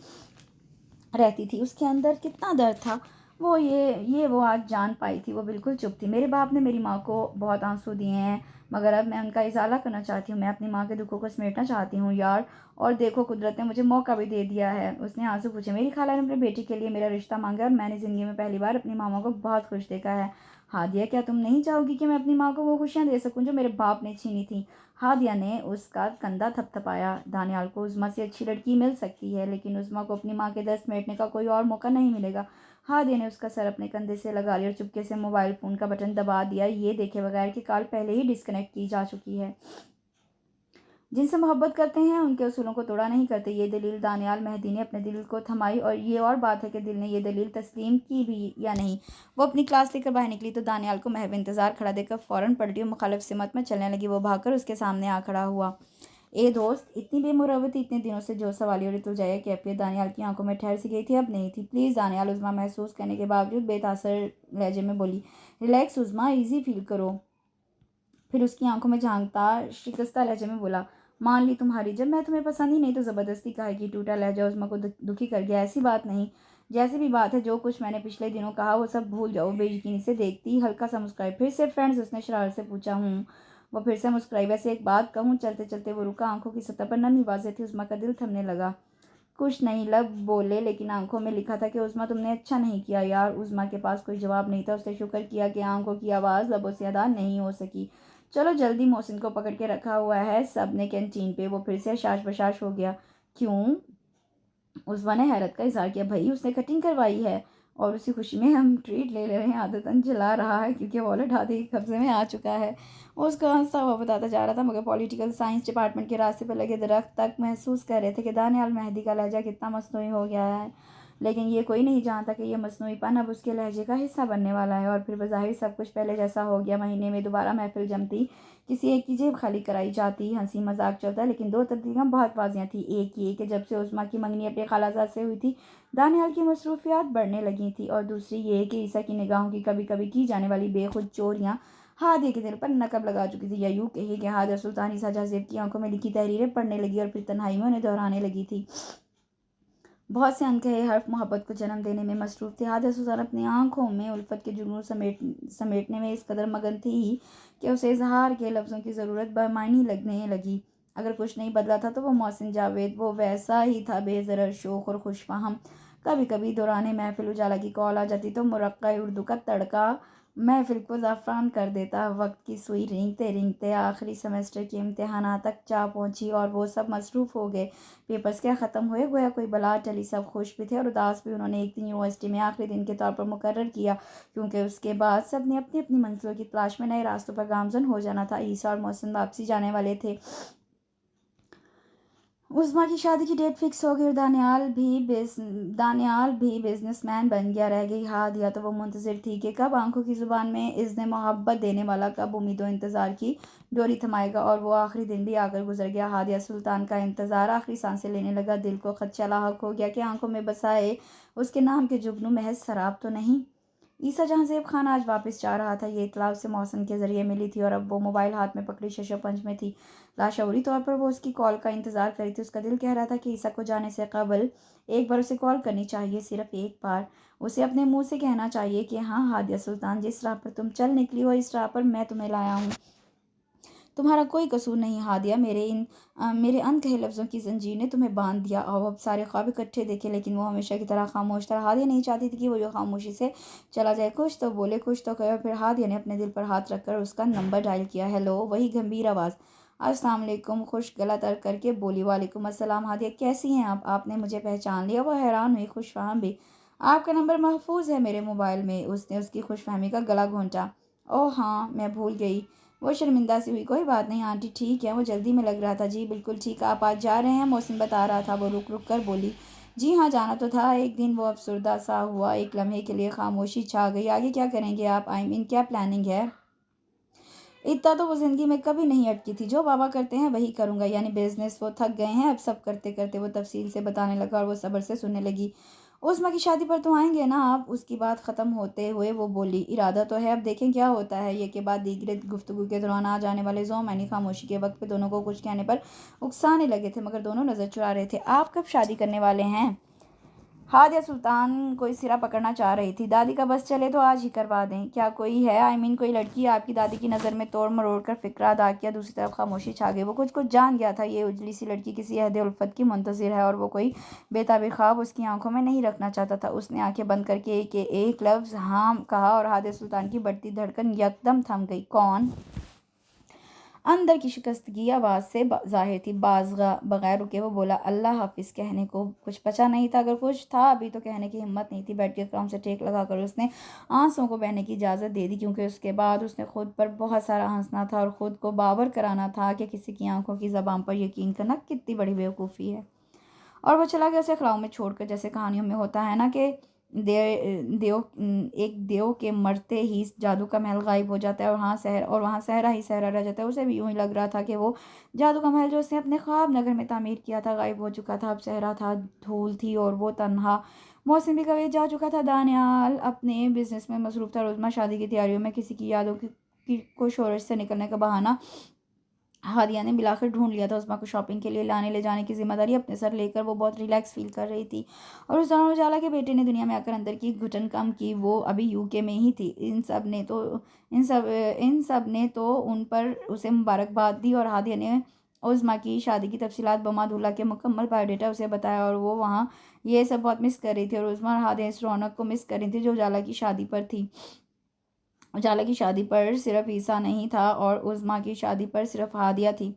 रहती थी। उसके अंदर कितना दर्द था। वो आज जान पाई थी, वो बिल्कुल चुप थी। मेरे बाप ने मेरी माँ को बहुत आंसू दिए हैं, मगर अब मैं उनका इज़ाला करना चाहती हूँ। मैं अपनी माँ के दुखों को समेटना चाहती हूँ यार। और देखो, कुदरत ने मुझे मौका भी दे दिया है। उसने आंसू पूछे। मेरी खाला ने अपनी बेटी के लिए मेरा रिश्ता मांगा और मैंने ज़िंदगी में पहली बार अपनी मामा को बहुत खुश देखा है। हादिया, क्या तुम नहीं चाहोगी कि मैं अपनी माँ को वो खुशियाँ दे सकूँ जो मेरे बाप ने छीनी थी? हादिया ने उसका कंधा थपथपाया। दानियाल को उज़्मा से अच्छी लड़की मिल सकती है, लेकिन उज़्मा को अपनी माँ के दर्द समेटने का कोई और मौका नहीं मिलेगा। हादिया ने उसका सर अपने कंधे से लगा लिया और चुपके से मोबाइल फ़ोन का बटन दबा दिया, ये देखे बगैर कि कॉल पहले ही डिस्कनेक्ट की जा चुकी है। जिनसे मोहब्बत करते हैं उनके उसूलों को तोड़ा नहीं करते, ये दलील दानियाल मेहदी ने अपने दिल को थमाई। और ये और बात है कि दिल ने ये दलील तस्लीम की भी या नहीं। वो अपनी क्लास लेकर बाहर निकली तो दानियाल को महव इंतज़ार खड़ा देखकर फ़ौरन पलटी और मुखालिफ सिमत में चलने लगी। वो भागकर उसके सामने आ खड़ा हुआ। ए दोस्त, इतनी बेमुरवती, इतने दिनों से जो सवाली और तुलजाया कैफियत दानियाल की आंखों में ठहर सी गई थी, अब नहीं थी। प्लीज़ दानियाल, उज़्मा महसूस करने के बावजूद बेतासर लहजे में बोली। रिलैक्स उज़्मा, ईजी फील करो। फिर उसकी आंखों में झांकता शिकस्ता लहजे में बोला, मान ली तुम्हारी, जब मैं तुम्हें पसंद ही नहीं तो ज़बरदस्ती काहे की? टूटा लहजा उज़्मा को दुखी कर गया। ऐसी बात नहीं, जैसी भी बात है, जो कुछ मैंने पिछले दिनों कहा वो सब भूल जाओ। बेयकीनी से देखती हल्का सा मुस्कुराई। फिर से फ्रेंड्स? उसने शरारत से पूछा। हूँ। वो फिर से मुस्कुराई। वैसे एक बात कहूँ? चलते चलते वो रुका। आंखों की सतह पर नमी वाज़ेह थी। उज़्मा का दिल थमने लगा। कुछ नहीं, लब बोले, लेकिन आंखों में लिखा था कि उज़्मा तुमने अच्छा नहीं किया यार। उज़्मा के पास कोई जवाब नहीं था। उसने शुक्र किया कि आंखों की आवाज़ लबों से अदा नहीं हो सकी। चलो जल्दी, मोहसिन को पकड़ के रखा हुआ है सब ने कैंटीन पे। वो फिर से शाश बशाश हो गया। क्यों? उज़्मा ने हैरत का इज़हार किया। भई, उसने कटिंग करवाई है और उसी खुशी में हम ट्रीट ले रहे हैं। आदतन जला रहा है क्योंकि वॉलेट हाथी के कब्जे में आ चुका है। उसका हंसता हुआ बताता जा रहा था, मगर पॉलिटिकल साइंस डिपार्टमेंट के रास्ते पर लगे दरख्त तक महसूस कर रहे थे कि दानियाल मेहदी का लहजा कितना मसनूई हो गया है। लेकिन ये कोई नहीं जानता कि यह मसनूईपन अब उसके लहजे का हिस्सा बनने वाला है। और फिर बज़ाहिर सब कुछ पहले जैसा हो गया। महीने में दोबारा महफिल जमती, किसी एक की जेब खाली कराई जाती, हंसी मजाक चलता, लेकिन दो तब्दीलियाँ बहुत वाजियाँ थी। एक ये कि जब से उज़्मा की मंगनी अपने खालाजाद से हुई थी, दानियाल की मसरूफियात बढ़ने लगी थी। और दूसरी ये कि ईसा की निगाहों की कभी कभी की जाने वाली बेखुद चोरियाँ हादिया के दिल पर नकब लगा चुकी थी। या यूँ कही कि हादिया सुल्तान ईसा जहाज़ेब की आंखों में लिखी तहरीरें पढ़ने लगी और फिर तन्हाई में उन्हें दोहराने लगी थी। बहुत से अनकहे हर्फ मोहब्बत को जन्म देने में मसरूफ़ थे। हादिया सुल्तान अपनी आंखों में उल्फत के जुनून समेटने में इस कदर मगन थी कि उसे इजहार के लफ्ज़ों की ज़रूरत बेमानी लगने लगी। अगर कुछ नहीं बदला था तो वो मोहसिन जावेद वो वैसा ही था, बेज़रर, शोख और खुशफ़हम। कभी कभी दौरान महफिल उजाला की कॉल आ जाती तो मुरक्का उर्दू का तड़का महफिल को ज़ाफ़रान कर देता। वक्त की सुई रेंगते रेंगते आखिरी सेमेस्टर के इम्तहान तक जा पहुंची और वो सब मसरूफ़ हो गए। पेपर्स क्या ख़त्म हुए, गोया कोई बला टली। सब खुश भी थे और उदास भी। उन्होंने एक दिन यूनिवर्सिटी में आखिरी दिन के तौर पर मुकर्रर किया, क्योंकि उसके बाद सब ने अपनी अपनी मंजिलों की तलाश में नए रास्तों पर गामजन हो जाना था। ईसा और मोहसिन वापसी जाने वाले थे। उज़्मा की शादी की डेट फिक्स हो गई और दानियाल भी बिजनेसमैन बन गया। रह गई हादिया, तो वो मुंतज़िर थी कि कब आंखों की ज़ुबान में इज़्न मोहब्बत देने वाला, कब उम्मीदों इंतज़ार की डोरी थमाएगा। और वो आखिरी दिन भी आकर गुजर गया। हादिया सुल्तान का इंतज़ार आखिरी सांसें लेने लगा। दिल को खदशा लाहक हो गया कि आंखों में बसाए उसके नाम के जुगनू महज शराब तो नहीं। ईसा जहांज़ेब खान आज वापस जा रहा था, ये इत्तला उसे मौसम के ज़रिए मिली थी और अब वो मोबाइल हाथ में पकड़ी शशोपंज में थी। लाशऊरी तौर पर वो उसकी कॉल का इंतज़ार कर रही थी। उसका दिल कह रहा था कि ईसा को जाने से कबल एक बार उसे कॉल करनी चाहिए, सिर्फ एक बार। उसे अपने मुंह से कहना चाहिए कि हाँ हादिया सुल्तान, जिस राह पर तुम चल निकली हो, इस राह पर मैं तुम्हें लाया हूँ। तुम्हारा कोई कसूर नहीं हादिया। मेरे अनकहे लफ्ज़ों की जंजीर ने तुम्हें बांध दिया। और अब सारे ख्वाब इकट्ठे देखे, लेकिन वो हमेशा की तरह खामोश था। हादिया नहीं चाहती थी कि वो जो खामोशी से चला जाए। कुछ तो बोले, कुछ तो कहे। और फिर हादिया ने अपने दिल पर हाथ रखकर उसका नंबर डायल किया। हेलो, वही गंभीर आवाज़। अस्सलाम वालेकुम, खुश गला तर करके बोली। वालेकुम अस्सलाम हादिया, कैसी हैं आप? आपने मुझे पहचान लिया? वो हैरान हुई, खुशफहम भी। आपका नंबर महफूज है मेरे मोबाइल में। उसने उसकी खुशफहमी का गला घोंटा। ओह हाँ, मैं भूल गई। वो शर्मिंदा सी हुई। कोई बात नहीं आंटी, ठीक है। वो जल्दी में लग रहा था। जी बिल्कुल ठीक, आप आज जा रहे हैं? मौसम बता रहा था। वो रुक रुक कर बोली। जी हाँ, जाना तो था। एक दिन वो अफसरदा सा हुआ। एक लम्हे के लिए खामोशी छा गई। आगे क्या करेंगे आप? आई मीन, क्या प्लानिंग है? इतना तो वो ज़िंदगी में कभी नहीं अटकी थी। जो बाबा करते हैं वही करूँगा, यानी बिजनेस। वो थक गए हैं अब सब करते करते। वो तफसील से बताने लगा और वो सब्र से सुनने लगी। उस्मा की शादी पर तो आएंगे ना आप? उसकी बात ख़त्म होते हुए वो बोली। इरादा तो है, अब देखें क्या होता है। ये के बाद दीगरे गुफ्तगू के दौरान आ जाने वाले ज़ोमैनी खामोशी के वक्त पे दोनों को कुछ कहने पर उकसाने लगे थे, मगर दोनों नज़र चुरा रहे थे। आप कब शादी करने वाले हैं? हादिया सुल्तान कोई सिरा पकड़ना चाह रही थी। दादी का बस चले तो आज ही करवा दें। क्या कोई है, कोई लड़की? आपकी दादी की नज़र में तोड़ मरोड़ कर फिक्रा अदा किया। दूसरी तरफ खामोशी छा गई। वो कुछ कुछ जान गया था। ये उजली सी लड़की किसी अहद उल्फत की मुंतज़िर है और वो कोई बेताबी ख्वाब उसकी आंखों में नहीं रखना चाहता था। उसने आंखें बंद करके एक लफ्ज़ हाँ कहा और हादिया सुल्तान की बढ़ती धड़कन यकदम थम गई। कौन? अंदर की शिकस्तगी आवाज़ से ज़ाहिर थी। बगैर रुके वो बोला, अल्लाह हाफिज़। कहने को कुछ बचा नहीं था। अगर कुछ था अभी तो कहने की हिम्मत नहीं थी। बैठ के काम से टेक लगाकर उसने आंसुओं को बहने की इजाज़त दे दी, क्योंकि उसके बाद उसने खुद पर बहुत सारा हंसना था और ख़ुद को बावर कराना था कि किसी की आंखों की ज़बान पर यकीन करना कितनी बड़ी बेवकूफ़ी है। और वो चला गया उसे ख्यालों में छोड़कर। जैसे कहानियों में होता है ना कि एक देव के मरते ही जादू का महल गायब हो जाता है और वहाँ सहरा ही सहरा रह जाता है। उसे भी यूं ही लग रहा था कि वो जादू का महल जो उसने अपने ख्वाब नगर में तामीर किया था गायब हो चुका था। अब सहरा था, धूल थी और वो तन्हा। मौसम भी कभी जा चुका था। दानियाल अपने बिजनेस में मसरूफ था। रोजमा शादी की तैयारियों में किसी की यादों की को शोरश से निकलने का बहाना हादिया ने मिलाकर ढूंढ लिया था। उस्मा को शॉपिंग के लिए लाने ले जाने की जिम्मेदारी अपने सर लेकर वो बहुत रिलैक्स फील कर रही थी। और उस दौरान उजाला के बेटे ने दुनिया में आकर अंदर की घुटन कम की। वो अभी यूके में ही थी। इन सब ने तो उन पर उसे मुबारकबाद दी और हादिया ने उस्मा की शादी की तफसीलात बमा दूल्हा के मुकम्मल बायोडेटा उसे बताया। और वो वहाँ ये सब बहुत मिस कर रही थी और उस्मा और हादिया इस रौनक को मिस कर रही थी जो उजाला की शादी पर थी। उजाला की शादी पर सिर्फ ईसा नहीं था और उज़्मा की शादी पर सिर्फ हादिया थी।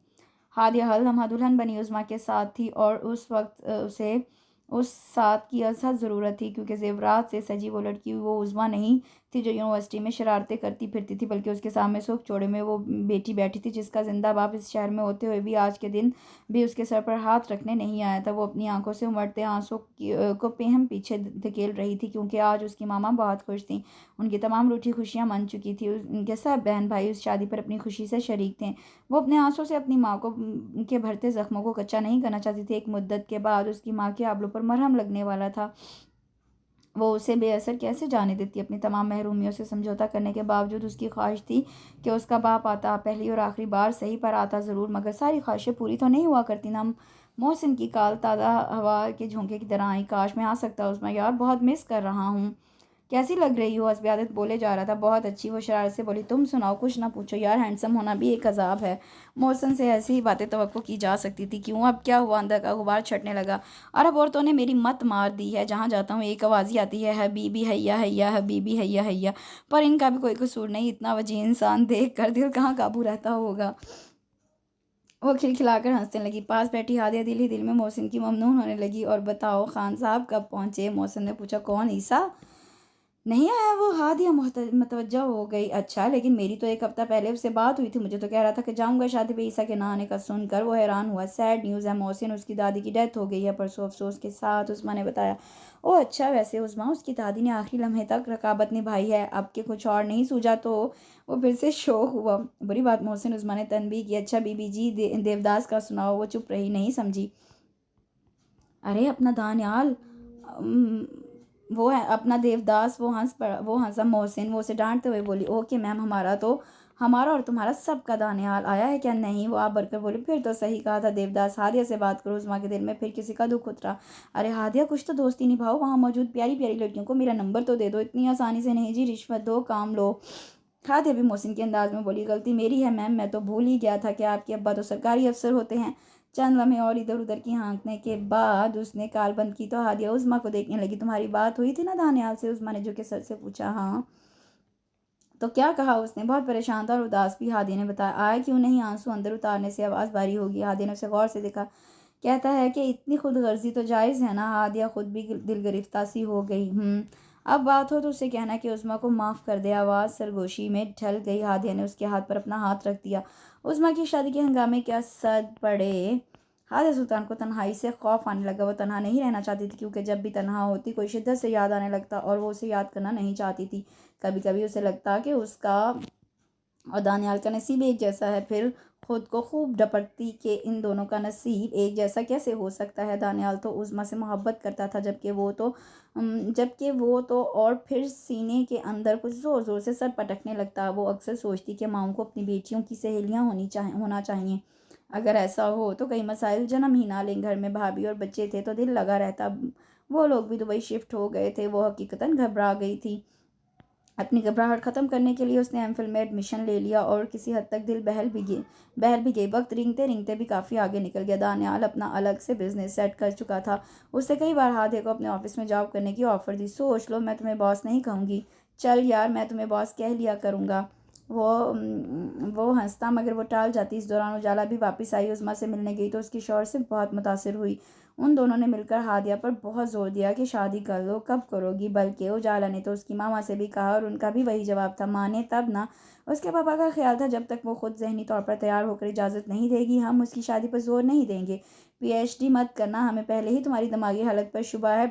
हादिया हल लम्हा दुल्हन बनी उज़्मा के साथ थी और उस वक्त उसे उस साथ की असहद ज़रूरत थी, क्योंकि ज़ेवरात से सजी वो लड़की वो उज़्मा नहीं थी जो यूनिवर्सिटी में शरारतें करती फिरती थी, बल्कि उसके सामने सूख चौड़े में वो बेटी बैठी थी जिसका जिंदा बाप इस शहर में होते हुए भी आज के दिन भी उसके सर पर हाथ रखने नहीं आया था। वो अपनी आंखों से उमड़ते आंसू को पेहम पीछे धकेल रही थी, क्योंकि आज उसकी मामा बहुत खुश थी। उनकी तमाम रूठी खुशियां मन चुकी थी। उनके सब बहन भाई उस शादी पर अपनी खुशी से शरीक थे। वो अपने आंसू से अपनी माँ को के भरते जख्मों को कच्चा नहीं करना चाहती थी। एक मुद्दत के बाद उसकी माँ के आबलों पर मरहम लगने वाला था। वो उसे बेअसर कैसे जाने देती? अपनी तमाम महरूमियों से समझौता करने के बावजूद उसकी ख्वाहिश थी कि उसका बाप आता, पहली और आखिरी बार सही पर आता ज़रूर, मगर सारी ख्वाहिशें पूरी तो नहीं हुआ करती ना। मोहसिन की काल ताज़ा हवा के झोंके की तरह आई। काश मैं आ सकता उसमें, यार बहुत मिस कर रहा हूँ। कैसी लग रही हो? हस्बयादत बोले जा रहा था। बहुत अच्छी। वो शरारत से बोली। तुम सुनाओ, कुछ ना पूछो यार, हैंडसम होना भी एक अजाब है। मौसम से ऐसी ही बातें तवक्को की जा सकती थी। क्यों? अब क्या हुआ? अंदर का गुबार छटने लगा। अरब औरतों ने मेरी मत मार दी है। जहाँ जाता हूँ एक आवाज़ ही आती है, हबीबी हैया हैया, हबीबी हैया हैया। पर इनका भी कोई कसूर नहीं। इतना वजीह इंसान देख कर दिल कहाँ काबू रहता होगा। वो खिलखिलाकर हंसने लगी। पास बैठी हादिया दिल ही दिल में मोहसिन की ममनून होने लगी। और बताओ खान साहब कब पहुँचे? मोहसिन ने पूछा। कौन? ईसा नहीं आया? वो हादिया मतवज्जा हो गई। अच्छा, लेकिन मेरी तो एक हफ्ता पहले उससे बात हुई थी। मुझे तो कह रहा था कि जाऊंगा शादी पे। ईसा के ना आने का सुनकर वो हैरान हुआ। सैड न्यूज़ है मोहसिन, उसकी दादी की डेथ हो गई है परसों, अफसोस के साथ उस्मा ने बताया। ओह अच्छा। वैसे उस्मा, उसकी दादी ने आखिरी लम्हे तक रकाबत निभाई है। अब के कुछ और नहीं सूझा तो वो फिर से शौक हुआ। बुरी बात मोहसिन, उस्मा ने तनबीह की। अच्छा बीबी जी, देवदास का सुनाओ। वो चुप रही, नहीं समझी। अरे अपना दानियाल, वो है अपना देवदास। वो हंसा मोहसिन। वो उसे डांटते हुए बोली। ओके मैम, हमारा और तुम्हारा सबका दानियाल आया है क्या? नहीं, वो आप बढ़कर बोली। फिर तो सही कहा था देवदास। हादिया से बात करो। उस्मा के दिल में फिर किसी का दुख उतरा। अरे हादिया, कुछ तो दोस्ती निभाओ। वहाँ मौजूद प्यारी प्यारी लड़कियों को मेरा नंबर तो दे दो। इतनी आसानी से नहीं जी, रिश्वत दो, काम लो। हादिया भी मोहसिन के अंदाज में बोली। गलती मेरी है मैम, मैं तो भूल ही गया था कि आपके अब्बा तो सरकारी अफसर होते हैं। चंद लम्हे और इधर उधर की हाँकने के बाद उसने काल बंद की तो हादिया उस्मा को देखने लगी। तुम्हारी बात हुई थी ना दानियाल से? उस्मा ने झुके सर से पूछा। हाँ। तो क्या कहा उसने? बहुत परेशान था और उदास भी। हादिया ने बताया। आया क्यों नहीं? आंसू अंदर उतारने से आवाज़ भारी होगी। हादिया ने उसे गौर से देखा। कहता है कि इतनी खुदगर्जी तो जायज़ है ना? हादिया खुद भी दिल गिरफ्ता सी हो गई। अब बात हो तो उसे कहना कि उस्मा को माफ़ कर दे। आवाज़ सरगोशी में ढल गई। हादिया ने उसके हाथ पर अपना हाथ रख दिया। उस्मा की शादी के हंगामे क्या सद पड़े। हादिया सुल्तान को तन्हाई से खौफ आने लगा। वो तन्हा नहीं रहना चाहती थी, क्योंकि जब भी तन्हा होती कोई शिद्दत से याद आने लगता और वो उसे याद करना नहीं चाहती थी। कभी कभी उसे लगता कि उसका और दानियाल का नसीब एक जैसा है। फिर खुद को खूब डपटती कि इन दोनों का नसीब एक जैसा कैसे हो सकता है। दानियाल तो उज़्मा से मोहब्बत करता था, जबकि वो तो और फिर सीने के अंदर कुछ ज़ोर ज़ोर से सर पटकने लगता। वो अक्सर सोचती कि माँओं को अपनी बेटियों की सहेलियाँ होना चाहिए। अगर ऐसा हो तो कई मसाइल जन्म ही ना लें। घर में भाभी और बच्चे थे तो दिल लगा रहता। वो लोग भी दुबई शिफ्ट हो गए थे। वो हकीकतन घबरा गई थी। अपनी घबराहट ख़त्म करने के लिए उसने एमफिल में एडमिशन ले लिया और किसी हद तक दिल बहल भी गई। वक्त रिंगते रिंगते भी काफ़ी आगे निकल गया। दानियाल अपना अलग से बिजनेस सेट कर चुका था। उससे कई बार हादे को अपने ऑफिस में जॉब करने की ऑफ़र दी। सोच लो, मैं तुम्हें बॉस नहीं कहूँगी, चल यार मैं तुम्हें बॉस कह लिया करूँगा। वो हंसता, मगर वो टाल जाती। इस दौरान उजाला भी वापस आई। उज़मा से मिलने गई तो उसकी शौहर से बहुत मुतासिर हुई। उन दोनों ने मिलकर हादिया पर बहुत ज़ोर दिया कि शादी कर लो, कब करोगी। बल्कि उजाला ने तो उसकी मामा से भी कहा और उनका भी वही जवाब था, माने तब ना। उसके पापा का ख्याल था जब तक वो खुद ज़हनी तौर पर तैयार होकर इजाज़त नहीं देगी, हम उसकी शादी पर जोर नहीं देंगे। पीएचडी मत करना, हमें पहले ही तुम्हारी दिमागी हालत पर शुबा है,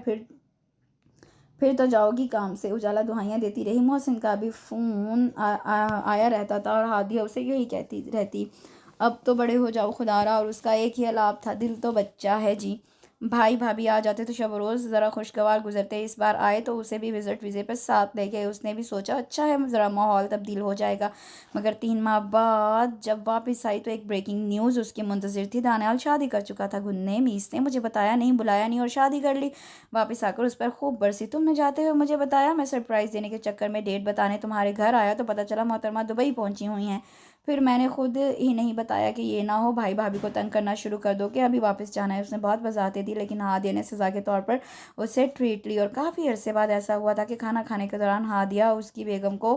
फिर तो जाओगी काम से। उजाला दुहाइयाँ देती रही। मोहसिन का भी फ़ोन आया रहता था और हादिया उसे यही कहती रहती, अब तो बड़े हो जाओ खुदारा। और उसका एक ही अलाप था, दिल तो बच्चा है जी। भाई भाभी आ जाते तो शब रोज़ ज़रा खुशगवार गुजरते। इस बार आए तो उसे भी विज़िट वीज़े पर साथ ले गए। उसने भी सोचा अच्छा है, ज़रा माहौल तब्दील हो जाएगा। मगर 3 माह बाद जब वापस आई तो एक ब्रेकिंग न्यूज़ उसकी मुंतज़िर थी। दानियाल शादी कर चुका था। गुन्ने मीस ने मुझे बताया नहीं, बुलाया नहीं और शादी कर ली। वापस आकर उस पर खूब बरसी, तुमने जाते हुए मुझे बताया। मैं सरप्राइज़ देने के चक्कर में डेट बताने तुम्हारे घर आया तो पता चला मोहतरमा दुबई पहुंची हुई हैं। फिर मैंने खुद ही नहीं बताया कि ये ना हो भाई भाभी को तंग करना शुरू कर दो कि अभी वापस जाना है। उसने बहुत वजाहतें दी, लेकिन हादिया ने सज़ा के तौर पर उसे ट्रीट ली। और काफ़ी अरसे बाद ऐसा हुआ था कि खाना खाने के दौरान हादिया उसकी बेगम को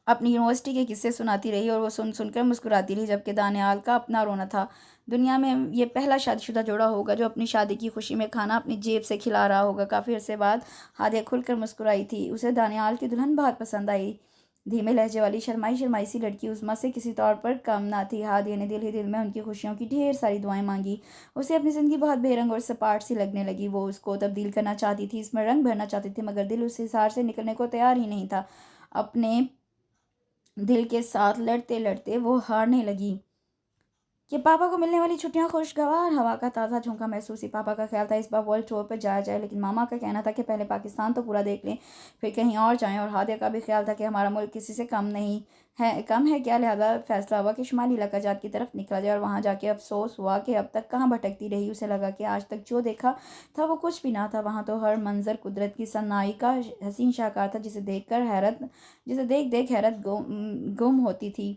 अपनी यूनिवर्सिटी के किस्से सुनाती रही और वो सुन सुनकर मुस्कुराती रही, जबकि दानियाल का अपना रोना था। दुनिया में ये पहला शादीशुदा जोड़ा होगा जो अपनी शादी की खुशी में खाना अपनी जेब से खिला रहा होगा। काफ़ी अरसे बाद हादिया खुलकर मुस्कुराई थी। उसे दानियाल की दुल्हन बहुत पसंद आई। धीमे लहजे वाली शर्माई शर्माई सी लड़की उस्मा से किसी तौर पर कम ना थी। हादिया ने दिल ही दिल में उनकी खुशियों की ढेर सारी दुआएं मांगी। उसे अपनी ज़िंदगी बहुत बेरंग और सपाट सी लगने लगी। वो उसको तब्दील करना चाहती थी, इसमें रंग भरना चाहती थी, मगर दिल उस हिसार से निकलने को तैयार ही नहीं था। अपने दिल के साथ लड़ते लड़ते वो हारने लगी कि पापा को मिलने वाली छुट्टियां खुशगवार हवा का ताज़ा झोंका महसूस ही। पापा का ख्याल था इस बार वर्ल्ड टूर पर जाया जाए, लेकिन मामा का कहना था कि पहले पाकिस्तान तो पूरा देख लें, फिर कहीं और जाएं। और हादिया का भी ख्याल था कि हमारा मुल्क किसी से कम है क्या। लिहाजा फैसला हुआ कि शुमाली इलाकाजात की तरफ निकला जाए। और वहाँ जाके अफसोस हुआ कि अब तक कहाँ भटकती रही। उसे लगा कि आज तक जो देखा था वो कुछ भी ना था। वहाँ तो हर मंजर कुदरत की सन्नाई का हसीन शाहकार था, जिसे देख देख हैरत गुम होती थी।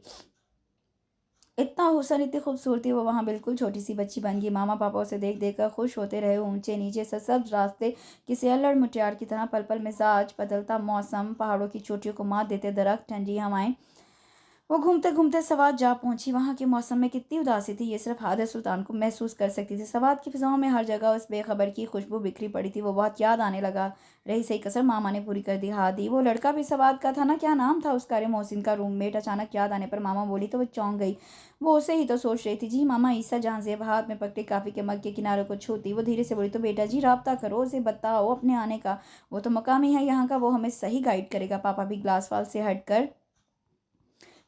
इतना हुसन, इतनी खूबसूरती, वो वहाँ बिल्कुल छोटी सी बच्ची बन गई। मामा पापा उसे देख देख कर खुश होते रहे। ऊंचे नीचे सब्ज रास्ते, किसी अल्लड़ मुटियार की तरह पल पल मिजाज बदलता मौसम, पहाड़ों की चोटियों को मात देते दरख्त, ठंडी हवाएं। वो घूमते घूमते सवात जा पहुंची। वहां के मौसम में कितनी उदासी थी, ये सिर्फ हादिया सुल्तान को महसूस कर सकती थी। सवात की फिजाओं में हर जगह उस बेखबर की खुशबू बिखरी पड़ी थी। वो बहुत याद आने लगा। रही सही कसर मामा ने पूरी कर दी। हादी वो लड़का भी सवात का था ना, क्या नाम था उसका। अरे मोहसिन का रूममेट। अचानक याद आने पर मामा बोली तो वो चौंक गई। वो उसे ही तो सोच रही थी। जी मामा। ईसा जहां जेब हाथ में पकड़े काफ़ी के मग के किनारे को छूती वो धीरे से बोली, तो बेटा जी राब्ता करो, उसे बताओ अपने आने का। वो तो मकामी है यहाँ का, वो हमें सही गाइड करेगा। पापा भी ग्लास वाल से हटकर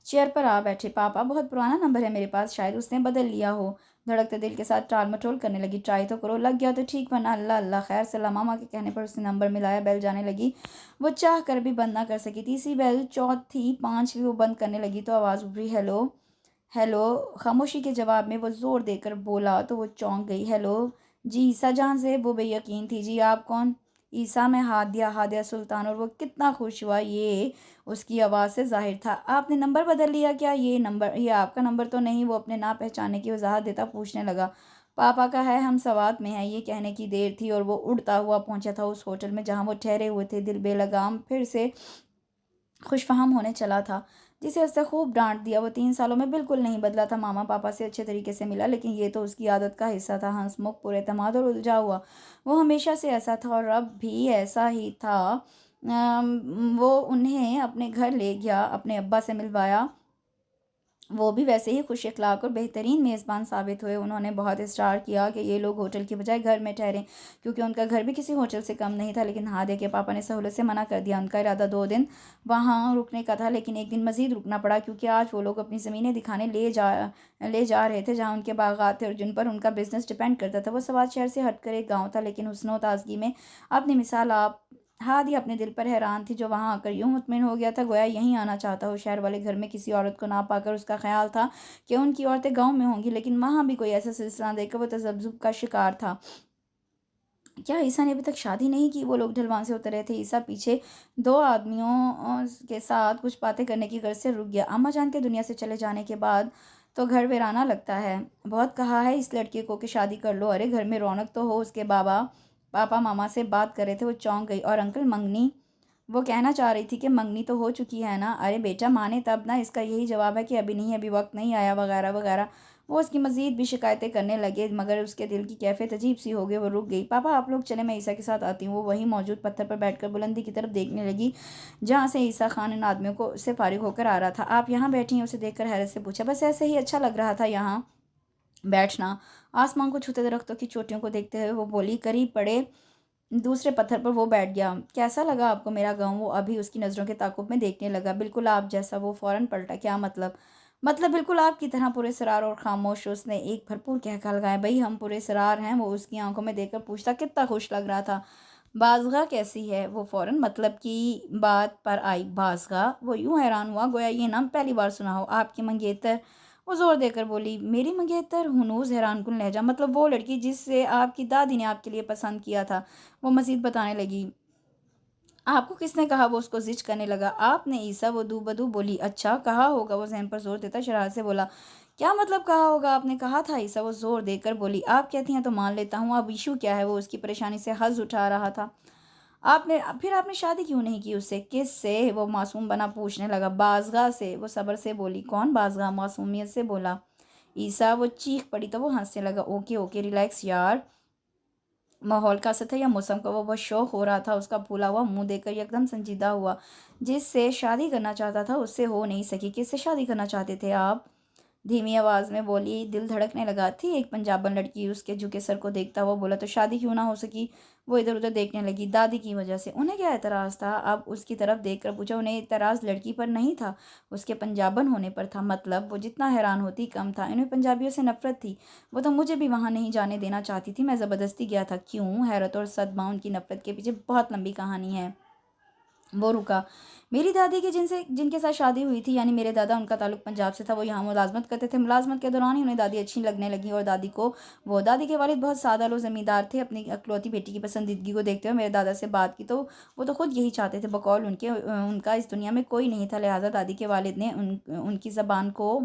चेयर पर आ बैठे। पापा, बहुत पुराना नंबर है मेरे पास, शायद उसने बदल लिया हो। धड़कते दिल के साथ टाल मटोल करने लगी, ट्राई तो करो, लग गया तो ठीक, वरना अल्लाह अल्लाह खैर सलाह। मामा के कहने पर उसने नंबर मिलाया। बेल जाने लगी। वो चाह कर भी बंद ना कर सकी। तीसरी बेल, चौथी, पांचवी, वो बंद करने लगी तो आवाज़ उभरी, हेलो हेलो। खामोशी के जवाब में वो जोर देकर बोला तो वो चौंक गई। हेलो जी, ईसा जहां से। वो बेयकीन थी। जी आप कौन। ईसा में हादिया, हादिया सुल्तान। और वो कितना खुश हुआ, ये उसकी आवाज़ से जाहिर था। आपने नंबर बदल लिया क्या। ये आपका नंबर तो नहीं। वो अपने ना पहचानने की वजाहत देता पूछने लगा। पापा का है, हम सवात में हैं। ये कहने की देर थी और वो उड़ता हुआ पहुंचा था उस होटल में जहां वो ठहरे हुए थे। दिल बेलगाम फिर से खुशफहम होने चला था, जिसे उसने खूब डांट दिया। वो 3 सालों में बिल्कुल नहीं बदला था। मामा पापा से अच्छे तरीके से मिला, लेकिन ये तो उसकी आदत का हिस्सा था। हंसमुख, पुरएतमाद और उलझा हुआ। वो हमेशा से ऐसा था और अब भी ऐसा ही था। वो उन्हें अपने घर ले गया, अपने अब्बा से मिलवाया। वो भी वैसे ही खुश अखलाक और बेहतरीन मेज़बान साबित हुए। उन्होंने बहुत इसरार किया कि ये लोग होटल की बजाय घर में ठहरें, क्योंकि उनका घर भी किसी होटल से कम नहीं था। लेकिन हादिया के पापा ने सहूलत से मना कर दिया। उनका इरादा 2 दिन वहाँ रुकने का था, लेकिन एक दिन मज़ीद रुकना पड़ा, क्योंकि आज वो लोग अपनी ज़मीनें दिखाने ले जा रहे थे, जहाँ उनके बागात थे और जिन पर उनका बिजनेस डिपेंड करता था। वो सवात शहर से हटकर एक गाँव था, लेकिन हुस्न ताजगी में अपनी मिसाल आप हादी अपने दिल पर हैरान थी, जो वहां आकर यूं मुतमिन हो गया था गोया यहीं आना चाहता हो। शहर वाले घर में किसी औरत को ना पाकर उसका ख्याल था कि उनकी औरतें गांव में होंगी, लेकिन वहां भी कोई ऐसा सिलसिला देखकर वो तजब्जुब का शिकार था। क्या ईसा ने अभी तक शादी नहीं की? वो लोग ढलवान से उतर रहे थे। ईसा पीछे 2 आदमियों के साथ कुछ बातें करने की गर्ज से रुक गया। अम्मा जान के दुनिया से चले जाने के बाद तो घर वीराना लगता है। बहुत कहा है इस लड़के को कि शादी कर लो। अरे घर में रौनक तो हो। उसके पापा मामा से बात कर रहे थे। वो चौंक गई। और अंकल मंगनी? वो कहना चाह रही थी कि मंगनी तो हो चुकी है ना। अरे बेटा माने तब ना। इसका यही जवाब है कि अभी नहीं, अभी वक्त नहीं आया, वगैरह वगैरह। वो उसकी मजीद भी शिकायतें करने लगे, मगर उसके दिल की कैफियत अजीब सी हो गई। वो रुक गई। पापा आप लोग चले, मैं ईसा के साथ आती हूँ। वो वहीं मौजूद पत्थर पर बैठकर बुलंदी की तरफ देखने लगी जहाँ से ईसा खान इन आदमियों को से फारिग होकर आ रहा था। आप यहाँ बैठी हैं? उसे देखकर हैरत से पूछा। बस ऐसे ही अच्छा लग रहा था यहाँ बैठना। आसमान को छूते दरख्तों की चोटियों को देखते हुए वो बोली। करीब पड़े दूसरे पत्थर पर वो बैठ गया। कैसा लगा आपको मेरा गाँव? वो अभी उसकी नज़रों के ताक़ुब में देखने लगा। बिल्कुल आप जैसा। वो फ़ौरन पलटा। क्या मतलब? मतलब बिल्कुल आपकी तरह पुरस्रार और खामोश। उसने एक भरपूर कहका लगाया। भई हम पुरस्रार हैं। वो उसकी आंखों में देखकर पूछता। कितना खुश लग रहा था। बाज़गा कैसी है? वो फ़ौरन मतलब की बात पर आई। बाज़गा? वो यूं हैरान हुआ गोया ये नाम पहली बार सुना हो। आपकी मंगेतर? वो ज़ोर देकर बोली। मेरी मंगेतर? हुनूस हैरानकुन लहजा। मतलब वो लड़की जिससे आपकी दादी ने आपके लिए पसंद किया था। वो मज़ीद बताने लगी। आपको किसने कहा? वो उसको ज़िच करने लगा। आपने ईसा? वो दूबदू बोली। अच्छा कहा होगा। वो ज़हन पर ज़ोर देता शरारत से बोला। क्या मतलब कहा होगा? आपने कहा था ईसा? वो ज़ोर देकर बोली। आप कहती हैं तो मान लेता हूँ। अब इशू क्या है? वो उसकी परेशानी से हज़ उठा रहा था। आपने शादी क्यों नहीं की उससे? किससे? वो मासूम बना पूछने लगा। बाज़गा से। वो सब्र से बोली। कौन बाज़गा? मासूमियत से बोला ईसा। वो चीख पड़ी तो वो हंसने लगा। ओके ओके रिलैक्स यार। माहौल का असर था या मौसम का? वो बहुत शौक हो रहा था। उसका फूला हुआ मुंह देखकर एकदम संजीदा हुआ। जिससे शादी करना चाहता था उससे हो नहीं सकी। किससे शादी करना चाहते थे आप? धीमी आवाज में बोली। दिल धड़कने लगा। थी एक पंजाबन लड़की। उसके झुके सर को देखता हुआ बोला। तो शादी क्यों ना हो सकी? वो इधर उधर देखने लगी। दादी की वजह से। उन्हें क्या एतराज़ था? अब उसकी तरफ देखकर पूछा। उन्हें एतराज़ लड़की पर नहीं था, उसके पंजाबन होने पर था। मतलब? वो जितना हैरान होती कम था। इन्हें पंजाबियों से नफरत थी। वो तो मुझे भी वहाँ नहीं जाने देना चाहती थी। मैं ज़बरदस्ती गया था। क्यों? हैरत और सदमा उनकी नफरत के पीछे बहुत लंबी कहानी है। वो रुका। मेरी दादी की जिनसे जिनके साथ शादी हुई थी, यानी मेरे दादा, उनका ताल्लुक पंजाब से था। वो यहाँ मुलाजमत करते थे। मुलाजमत के दौरान ही उन्हें दादी अच्छी लगने लगी। और दादी के वालिद बहुत सादा लो ज़मींदार थे। अपनी इकलौती बेटी की पसंदीदगी को देखते हुए मेरे दादा से बात की तो वो तो खुद यही चाहते थे। बकौल उनका इस दुनिया में कोई नहीं था। लिहाजा दादी के वालिद ने उनकी ज़बान को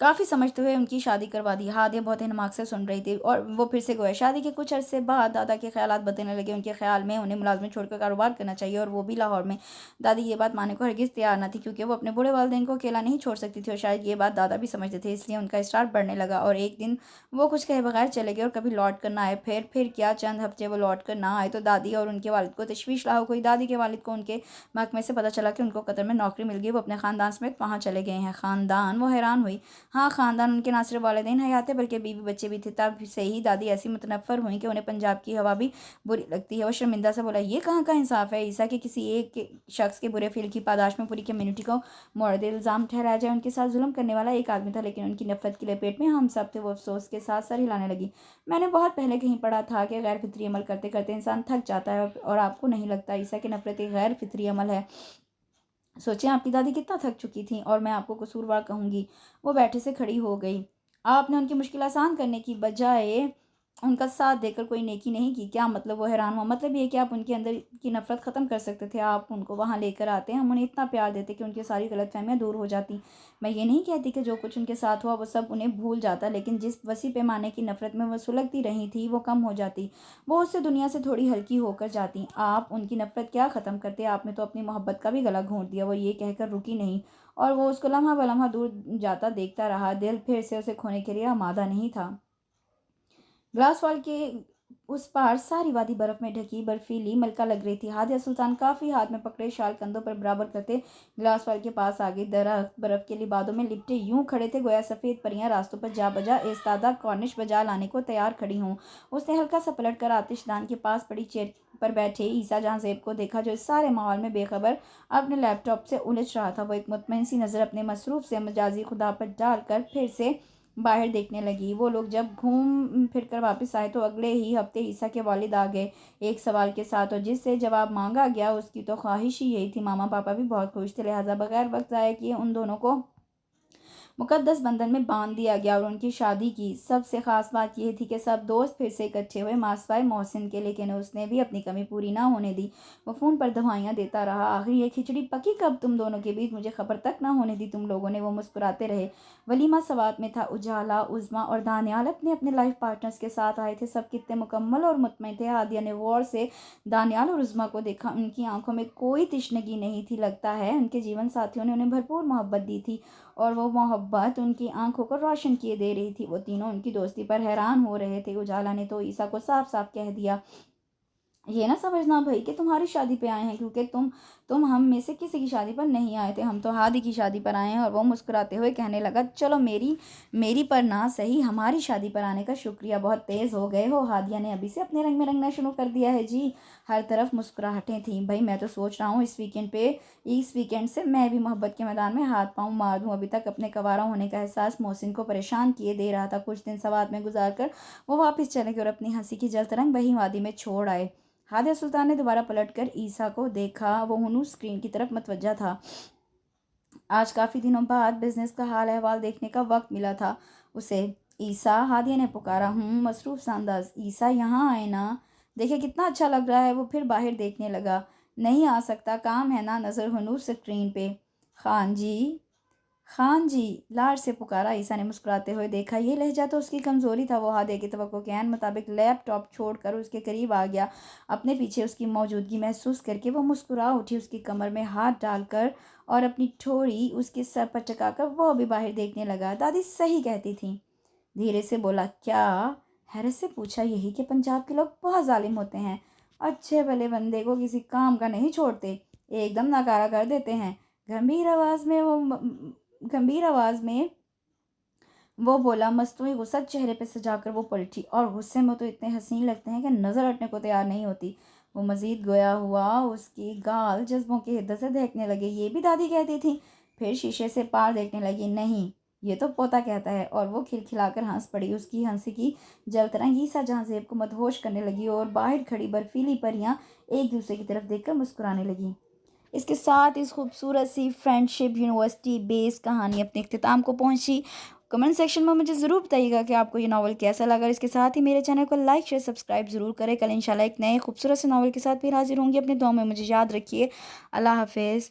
काफ़ी समझते हुए उनकी शादी करवा दी। हादिया बहुत इनमाक से सुन रही थी और वो फिर से गोया। शादी के कुछ अरसे बाद दादा के ख़यालात बदलने लगे। उनके ख़्याल में उन्हें मुलाज़मत छोड़कर कारोबार करना चाहिए, और वो भी लाहौर में। दादी ये बात मानने को हरगिज़ तैयार न थी, क्योंकि वो अपने बूढ़े वालिदैन को अकेला नहीं छोड़ सकती थी, और शायद ये बात दादा भी समझते थे। इसलिए उनका इसरार बढ़ने लगा, और एक दिन वो कुछ कहे बगैर चले गए और कभी लौट कर ना आए। फिर क्या चंद हफ्ते वो लौट कर ना आए तो दादी और उनके वालिद को तशवीश लाहुक हुई। दादी के वालिद को उनके महकमे से पता चला कि उनको कतर में नौकरी मिल गई। वो अपने ख़ानदान समेत वहाँ चले गए हैं। ख़ानदान? वो हैरान हुई। हाँ, ख़ानदान। उनके ना सिर्फ वालिदैन हयात थे, बल्कि बीवी बच्चे भी थे। तब से ही दादी ऐसी मुतनफ़्फ़र हुई कि उन्हें पंजाब की हवा भी बुरी लगती है। वो शर्मिंदा से बोला। ये कहाँ का इंसाफ़ है ईसा, कि किसी एक शख्स के बुरे फ़ील की पादाश में पूरी कम्युनिटी को मोर्द इल्ज़ाम ठहराया जाए। उनके साथ जुल्म करने वाला एक आदमी था, लेकिन उनकी नफ़रत की लपेट में हम सब थे। वो अफ़सोस के साथ सर हिलाने लगी। मैंने बहुत पहले कहीं पढ़ा था कि गैर फितरी अमल करते करते इंसान थक जाता है, और आपको नहीं लगता ईसा की नफ़रत एक गैर फितरी अमल है? सोचें आपकी दादी कितना थक चुकी थी, और मैं आपको कसूरवार कहूँगी। वो बैठे से खड़ी हो गई। आपने उनकी मुश्किल आसान करने की बजाय उनका साथ देकर कोई नेकी नहीं की। क्या मतलब? वो हैरान हुआ। मतलब ये कि आप उनके अंदर की नफ़रत ख़त्म कर सकते थे। आप उनको वहाँ लेकर आते, हम उन्हें इतना प्यार देते कि उनकी सारी गलतफ़हमियाँ दूर हो जाती। मैं ये नहीं कहती कि जो कुछ उनके साथ हुआ वो सब उन्हें भूल जाता, लेकिन जिस वसी पैमाने की नफ़रत में वो सुलगती रही थी वो कम हो जाती। वो उससे दुनिया से थोड़ी हल्की होकर जाती। आप उनकी नफ़रत क्या ख़त्म करते? आपने तो अपनी मोहब्बत का भी गला घोंट दिया। वो ये कहकर रुकी नहीं, और वो उसको लम्हा ब लम्हा दूर जाता देखता रहा। दिल फिर से उसे खोने के लिए आमादा नहीं था। ग्लास वॉल के उस पार सारी वादी बर्फ में ढकी बर्फीली मलका लग रही थी। हादिया सुल्तान काफ़ी हाथ में पकड़े शाल कंधों पर बराबर करते ग्लास वॉल के पास आ गई। दरख्त बर्फ के लिबादों में लिपटे यूं खड़े थे गोया सफ़ेद परियां रास्तों पर जा बजा एस्तादा कॉर्निश बजा लाने को तैयार खड़ी हों। उसने हल्का सा पलट कर आतिशदान के पास पड़ी चेयर पर बैठे ईसा जहां ज़ेब को देखा, जो इस सारे माहौल में बेखबर अपने लैपटॉप से उलझ रहा था। वो एक मुतमईन सी नज़र अपने मसरूफ़ से मजाजी खुदा पर डालकर फिर से बाहर देखने लगी। वो लोग जब घूम फिर कर वापस आए तो अगले ही हफ्ते ईसा के वालिद आ गए, एक सवाल के साथ, और जिससे जवाब मांगा गया उसकी तो ख्वाहिश ही यही थी। मामा पापा भी बहुत खुश थे, लिहाजा बगैर वक्त ज़ाया किए उन दोनों को मुक़द्दस बंधन में बांध दिया गया और उनकी शादी की। सबसे ख़ास बात यह थी कि सब दोस्त फिर से इकट्ठे हुए मासवाए मोहसिन के, लेकिन उसने भी अपनी कमी पूरी ना होने दी। वो फ़ोन पर दवाइयाँ देता रहा। आखिर ये खिचड़ी पकी कब तुम दोनों के बीच, मुझे खबर तक ना होने दी तुम लोगों ने। वो मुस्कुराते रहे। वलीमा सवात में था। उजाला, उज़्मा और दानियाल अपने अपने लाइफ पार्टनर्स के साथ आए थे। सब कितने मुकम्मल और मुतमईन थे। हादिया ने गौर से दानियाल और उज़्मा को देखा। उनकी आंखों में कोई तिश्नगी नहीं थी। लगता है उनके जीवन साथियों ने उन्हें भरपूर मोहब्बत दी थी और वो मोहब्बत उनकी आंखों को रोशन किए दे रही थी। वो तीनों उनकी दोस्ती पर हैरान हो रहे थे। उजाला ने तो ईसा को साफ साफ कह दिया, ये ना समझना भाई कि तुम्हारी शादी पे आए हैं, क्योंकि तुम हम में से किसी की शादी पर नहीं आए थे, हम तो हादी की शादी पर आए हैं। और वो मुस्कुराते हुए कहने लगा, चलो मेरी मेरी पर ना सही, हमारी शादी पर आने का शुक्रिया। बहुत तेज़ हो गए हो। हादिया ने अभी से अपने रंग में रंगना शुरू कर दिया है जी। हर तरफ मुस्कुराहटें थीं। भाई मैं तो सोच रहा हूँ इस वीकेंड से मैं भी मोहब्बत के मैदान में हाथ पाँव मार दूँ। अभी तक अपने कवारा होने का एहसास मोहसिन को परेशान किए दे रहा था। कुछ दिन सवात में गुजार कर वो वापस चले गए और अपनी हंसी की जलतरंग वही वादी में छोड़ आए। हादिया सुल्तान ने दोबारा पलटकर ईसा को देखा। वो हुनूर स्क्रीन की तरफ मतवज्जा था। आज काफ़ी दिनों बाद बिजनेस का हाल अहवाल देखने का वक्त मिला था उसे। ईसा, हादिया ने पुकारा। मसरूफ़ सा अंदाज। ईसा, यहाँ आए ना, देखिए कितना अच्छा लग रहा है। वो फिर बाहर देखने लगा। नहीं आ सकता, काम है ना। नज़र हुनूर स्क्रीन पे। खान जी, खान जी, लाड से पुकारा। ईसा ने मुस्कुराते हुए देखा। ये लहजा तो उसकी कमज़ोरी था। वो हादिया की तवक्को के ऐन मुताबिक लैपटॉप छोड़कर उसके करीब आ गया। अपने पीछे उसकी मौजूदगी महसूस करके वो मुस्कुरा उठी। उसकी कमर में हाथ डालकर और अपनी ठोड़ी उसके सर पर चकाकर वो भी बाहर देखने लगा। दादी सही कहती थी, धीरे से बोला। क्या? हैरत से पूछा। यही कि पंजाब के लोग बहुत जालिम होते हैं। अच्छे भले बंदे को किसी काम का नहीं छोड़ते, एकदम नकारा कर देते हैं। गंभीर आवाज़ में वो बोला। मस्तूरी गुस्सा चेहरे पे सजाकर वो पलटी और गुस्से में तो इतने हसीन लगते हैं कि नज़र हटने को तैयार नहीं होती। वो मज़ीद गोया हुआ। उसकी गाल जज्बों की हिद्दत से दहकने लगे। ये भी दादी कहती थी। फिर शीशे से पार देखने लगी। नहीं, ये तो पोता कहता है। और वो खिलखिलाकर हंस पड़ी। उसकी हंसी की जलतरंगी सा जहाँ ज़ेब को मदहोश करने लगी और बाहर खड़ी बर्फीली परियां एक दूसरे की तरफ देखकर मुस्कुराने लगी। इसके साथ इस खूबसूरत सी फ्रेंडशिप यूनिवर्सिटी बेस्ड कहानी अपने इख्तिताम को पहुंची। कमेंट सेक्शन में मुझे ज़रूर बताइएगा कि आपको ये नावल कैसा लगा। इसके साथ ही मेरे चैनल को लाइक शेयर सब्सक्राइब ज़रूर करें। कल इंशाल्लाह एक नए खूबसूरत से नावल के साथ फिर हाजिर होंगी। अपने दुआ में मुझे याद रखिए। अल्लाह हाफिज़।